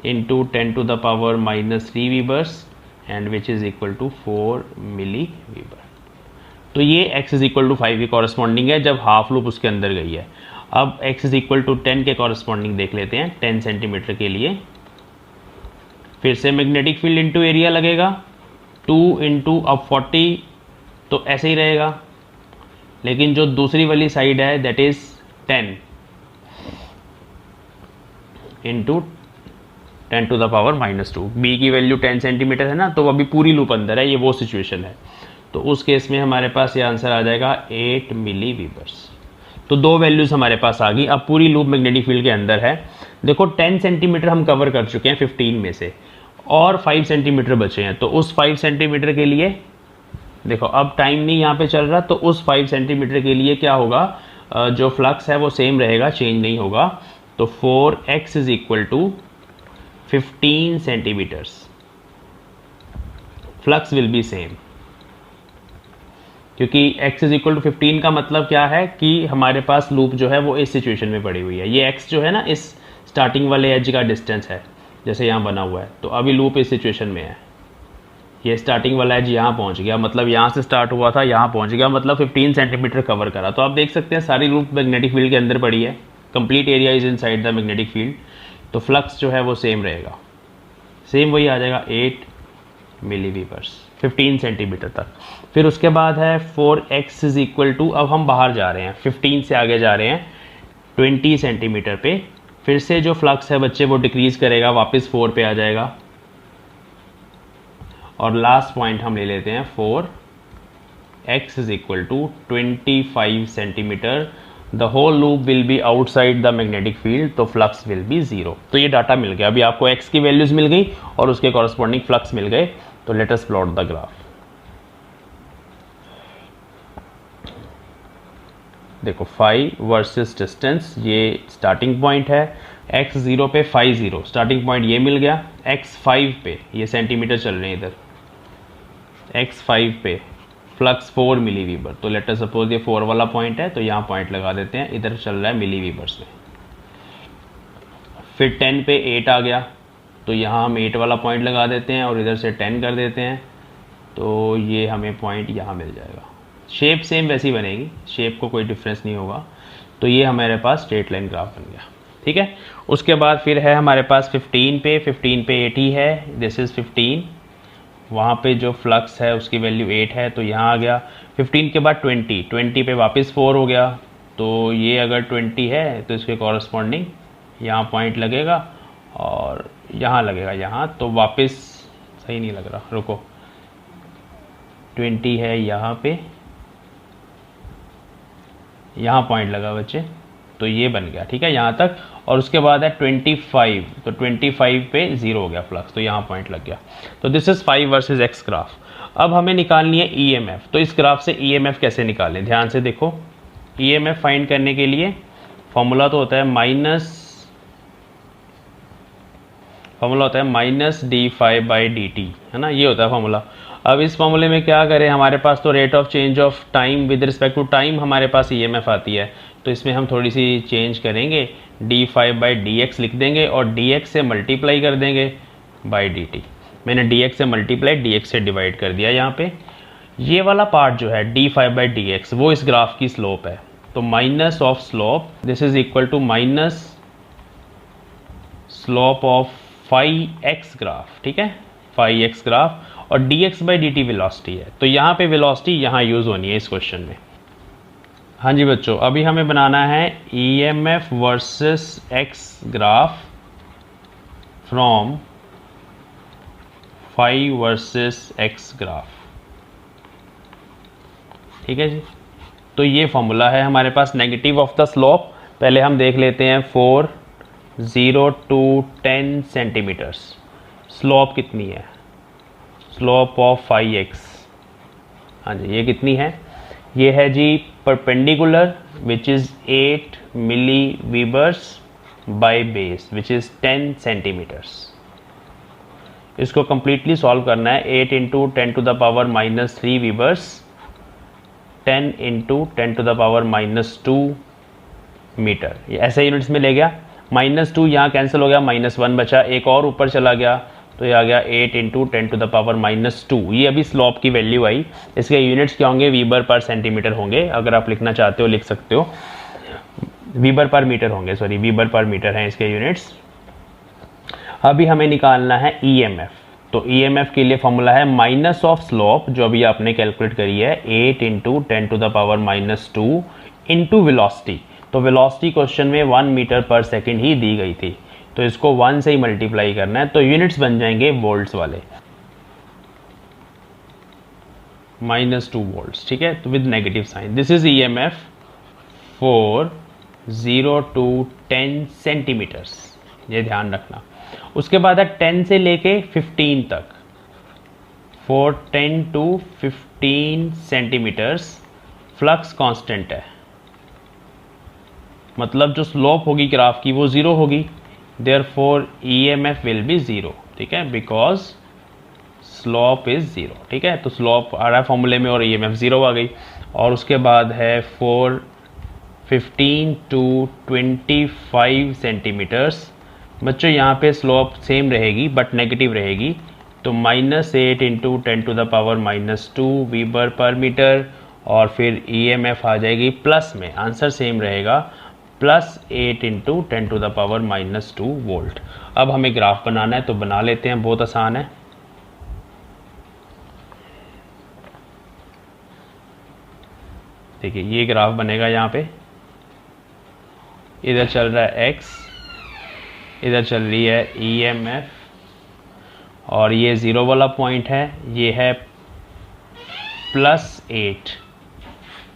Speaker 2: into 10 to the power -3 webers and which is equal to 4 milli weber. तो ये x इज इक्वल टू 5 की कॉरस्पॉन्डिंग है जब हाफ लूप उसके अंदर गई है। अब x इज इक्वल टू 10 के कॉरस्पॉन्डिंग देख लेते हैं 10 सेंटीमीटर के लिए। फिर से मैग्नेटिक फील्ड इंटू एरिया लगेगा, 2 इंटू अब 40, तो ऐसे ही रहेगा। लेकिन जो दूसरी वाली साइड है that is 10 into 10 to the power -2। B की वैल्यू 10 सेंटीमीटर है ना, तो अभी पूरी लूप अंदर है, ये वो सिचुएशन है। तो उस केस में हमारे पास ये आंसर आ जाएगा 8 मिली वीबर्स। तो दो वैल्यूज हमारे पास आ गई। अब पूरी लूप मैग्नेटिक फील्ड के अंदर है। देखो 10 सेंटीमीटर हम कवर कर चुके हैं 15 में से, और 5 सेंटीमीटर बचे हैं। तो उस 5 सेंटीमीटर के लिए देखो अब टाइम नहीं यहाँ पे चल रहा, तो उस 5 सेंटीमीटर के लिए क्या होगा, जो फ्लक्स है वो सेम रहेगा, चेंज नहीं होगा। तो 4x is equal to 15 centimetres, flux will be same, क्योंकि x इज इक्वल टू 15 का मतलब क्या है कि हमारे पास लूप जो है वो इस सिचुएशन में पड़ी हुई है। ये x जो है ना इस स्टार्टिंग वाले एज का डिस्टेंस है, जैसे यहाँ बना हुआ है। तो अभी लूप इस सिचुएशन में है, ये स्टार्टिंग वाला एज यहाँ पहुँच गया, मतलब यहाँ से स्टार्ट हुआ था यहाँ पहुँच गया, मतलब 15 सेंटीमीटर कवर करा। तो आप देख सकते हैं सारी लूप मैग्नेटिक फील्ड के अंदर पड़ी है, complete area is in side the magnetic field. तो फ्लक्स जो है वो सेम रहेगा, सेम वही आ जाएगा 8 मिली वीबर्स 15 सेंटीमीटर तक। फिर उसके बाद है 4x इज इक्वल टू, अब हम बाहर जा रहे हैं, 15 से आगे जा रहे हैं 20 सेंटीमीटर पे। फिर से जो फ्लक्स है बच्चे वो डिक्रीज करेगा, वापस 4 पे आ जाएगा। और लास्ट पॉइंट हम ले लेते हैं 4x is equal to 25 centimetre. The whole loop will be outside the magnetic field, तो फ्लक्स विल बी 0। तो ये डाटा मिल गया, अभी आपको x की वैल्यूज मिल गई और उसके कॉरस्पॉन्डिंग फ्लक्स मिल गए। तो let us plot the graph. देखो 5 वर्सेस डिस्टेंस, ये स्टार्टिंग पॉइंट है, x 0 पे 5 0 स्टार्टिंग पॉइंट ये मिल गया। x 5 पे, ये सेंटीमीटर चल रहे हैं इधर, x 5 पे फ्लक्स 4 मिली वीबर। तो लेट अस सपोज ये 4 वाला पॉइंट है, तो यहाँ पॉइंट लगा देते हैं, इधर चल रहा है मिली वीबर्स में। फिर 10 पे 8 आ गया, तो यहाँ हम 8 वाला पॉइंट लगा देते हैं और इधर से 10 कर देते हैं, तो ये हमें पॉइंट यहाँ मिल जाएगा। शेप सेम वैसी बनेगी, शेप को कोई डिफरेंस नहीं होगा। तो ये हमारे पास स्ट्रेट लाइन ग्राफ बन गया, ठीक है। उसके बाद फिर है हमारे पास 15 पे 80 है, दिस इज़ 15, वहाँ पे जो फ्लक्स है उसकी वैल्यू 8 है, तो यहाँ आ गया। 15 के बाद 20 पे वापस 4 हो गया, तो ये अगर 20 है तो इसके कॉरस्पॉन्डिंग यहाँ पॉइंट लगेगा और यहाँ लगेगा, यहाँ तो वापस सही नहीं लग रहा, रुको, 20 है यहाँ पे, यहाँ पॉइंट लगा बच्चे, तो ये बन गया, ठीक है, यहाँ तक। और उसके बाद है 25, तो 25 पे 0 हो गया फ्लक्स, तो यहाँ पॉइंट लग गया। तो this is 5 versus x graph. अब हमें निकालनी है EMF। तो इस ग्राफ से EMF कैसे निकालें, ध्यान से देखो। EMF फाइंड करने के लिए फॉर्मूला तो होता है माइनस d∅dt, है ना, ये होता है फॉर्मूला। अब इस फॉर्मूले में क्या करें, हमारे पास तो rate of change of time with respect to time हमारे पास EMF आती है, तो इसमें हम थोड़ी सी चेंज करेंगे, d∅/dx लिख देंगे और dx से मल्टीप्लाई कर देंगे बाई dt। मैंने dx से मल्टीप्लाई dx से डिवाइड कर दिया। यहाँ पे ये वाला पार्ट जो है d∅/dx वो इस ग्राफ की स्लोप है, तो minus of slope, this is equal to minus slope of phi x graph, ठीक है, फाई x ग्राफ, और dx/dt वेलोसिटी है, तो यहाँ पे वेलोसिटी यहाँ यूज़ होनी है इस क्वेश्चन में। हाँ जी बच्चों, अभी हमें बनाना है EMF versus x graph from phi versus x graph, ठीक है जी। तो ये फॉर्मूला है हमारे पास, नेगेटिव ऑफ द स्लोप पहले हम देख लेते हैं, 4 0 to 10 सेंटीमीटर्स। स्लोप कितनी है, स्लोप ऑफ फाई x, हाँ जी, ये कितनी है, ये है जी perpendicular which is 8 milli webers by base which is 10 centimetres. इसको कंप्लीटली सॉल्व करना है, 8 इंटू 10⁻³ वीबर्स, 10 इंटू 10⁻² मीटर, ये ऐसे यूनिट्स में ले गया। -2 यहाँ कैंसिल हो गया, -1 बचा, एक और ऊपर चला गया, तो ये आ गया 8 इंटू 10⁻²। ये अभी स्लोप की वैल्यू आई। इसके यूनिट्स क्या होंगे, वीबर पर सेंटीमीटर होंगे, अगर आप लिखना चाहते हो लिख सकते हो, वीबर पर मीटर होंगे, सॉरी वीबर पर मीटर हैं इसके यूनिट्स। अभी हमें निकालना है EMF। तो EMF के लिए फॉर्मूला है माइनस ऑफ स्लोप, जो अभी आपने कैलकुलेट करी है, 8 इंटू 10⁻² इंटू वेलोसिटी। तो वेलोसिटी क्वेश्चन में 1 मीटर पर सेकेंड ही दी गई थी, तो इसको 1 से ही मल्टीप्लाई करना है, तो यूनिट्स बन जाएंगे वोल्ट्स वाले, -2 वोल्ट्स, ठीक है, तो with negative sign. This is EMF for 0 to 10 centimetres, ये ध्यान रखना। उसके बाद है 10 से लेके 15 तक, for 10 to 15 centimetres flux constant है, मतलब जो स्लोप होगी ग्राफ की वो 0 होगी, देयरफॉर EMF विल बी 0, ठीक है, बिकॉज स्लोप इज 0, ठीक है। तो स्लोप आ रहा है फॉर्मूले में और EMF 0 आ गई। और उसके बाद है फॉर 15 to 25 सेंटीमीटर्स। बच्चों यहाँ पे स्लोप सेम रहेगी बट नेगेटिव रहेगी, तो -8 इंटू 10⁻² वीबर पर मीटर, और फिर EMF आ जाएगी प्लस में, आंसर सेम रहेगा, +8 इंटू 10⁻² वोल्ट। अब हमें ग्राफ बनाना है, तो बना लेते हैं, बहुत आसान है। देखिए ये ग्राफ बनेगा, यहाँ पे इधर चल रहा है x, इधर चल रही है EMF, और ये 0 वाला पॉइंट है, ये है +8,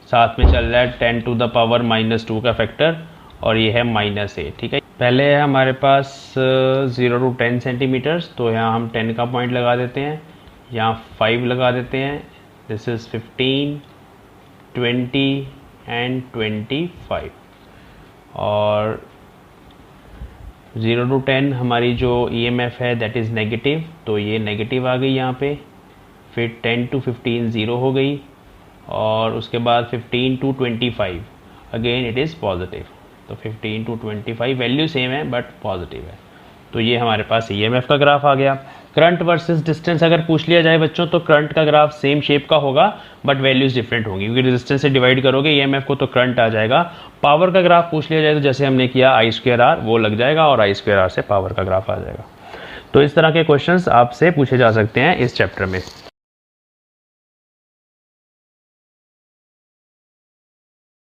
Speaker 2: साथ में चल रहा है 10⁻² का फैक्टर, और ये है -8, ठीक है। पहले है हमारे पास 0 to 10 सेंटीमीटर्स, तो यहाँ हम 10 का पॉइंट लगा देते हैं, यहाँ 5 लगा देते हैं, दिस इज़ 15, 20 एंड 25, और 0 to 10 हमारी जो EMF है दैट इज़ नेगेटिव, तो ये नेगेटिव आ गई यहाँ पे। फिर 10 to 15 0 हो गई, और उसके बाद 15 to 25 again it is positive, तो 15 to 25 वैल्यू सेम है बट पॉजिटिव है, तो ये हमारे पास ईएमएफ का ग्राफ आ गया। करंट वर्सेस डिस्टेंस अगर पूछ लिया जाए बच्चों तो करंट का ग्राफ सेम शेप का होगा बट वैल्यूज डिफरेंट होंगी, क्योंकि रेजिस्टेंस से डिवाइड करोगे ईएमएफ को तो करंट आ जाएगा। पावर का ग्राफ पूछ लिया जाए तो जैसे हमने किया I²R वो लग जाएगा और I²R से पावर का ग्राफ आ जाएगा। तो इस तरह के क्वेश्चंस आपसे पूछे जा सकते हैं इस चैप्टर में।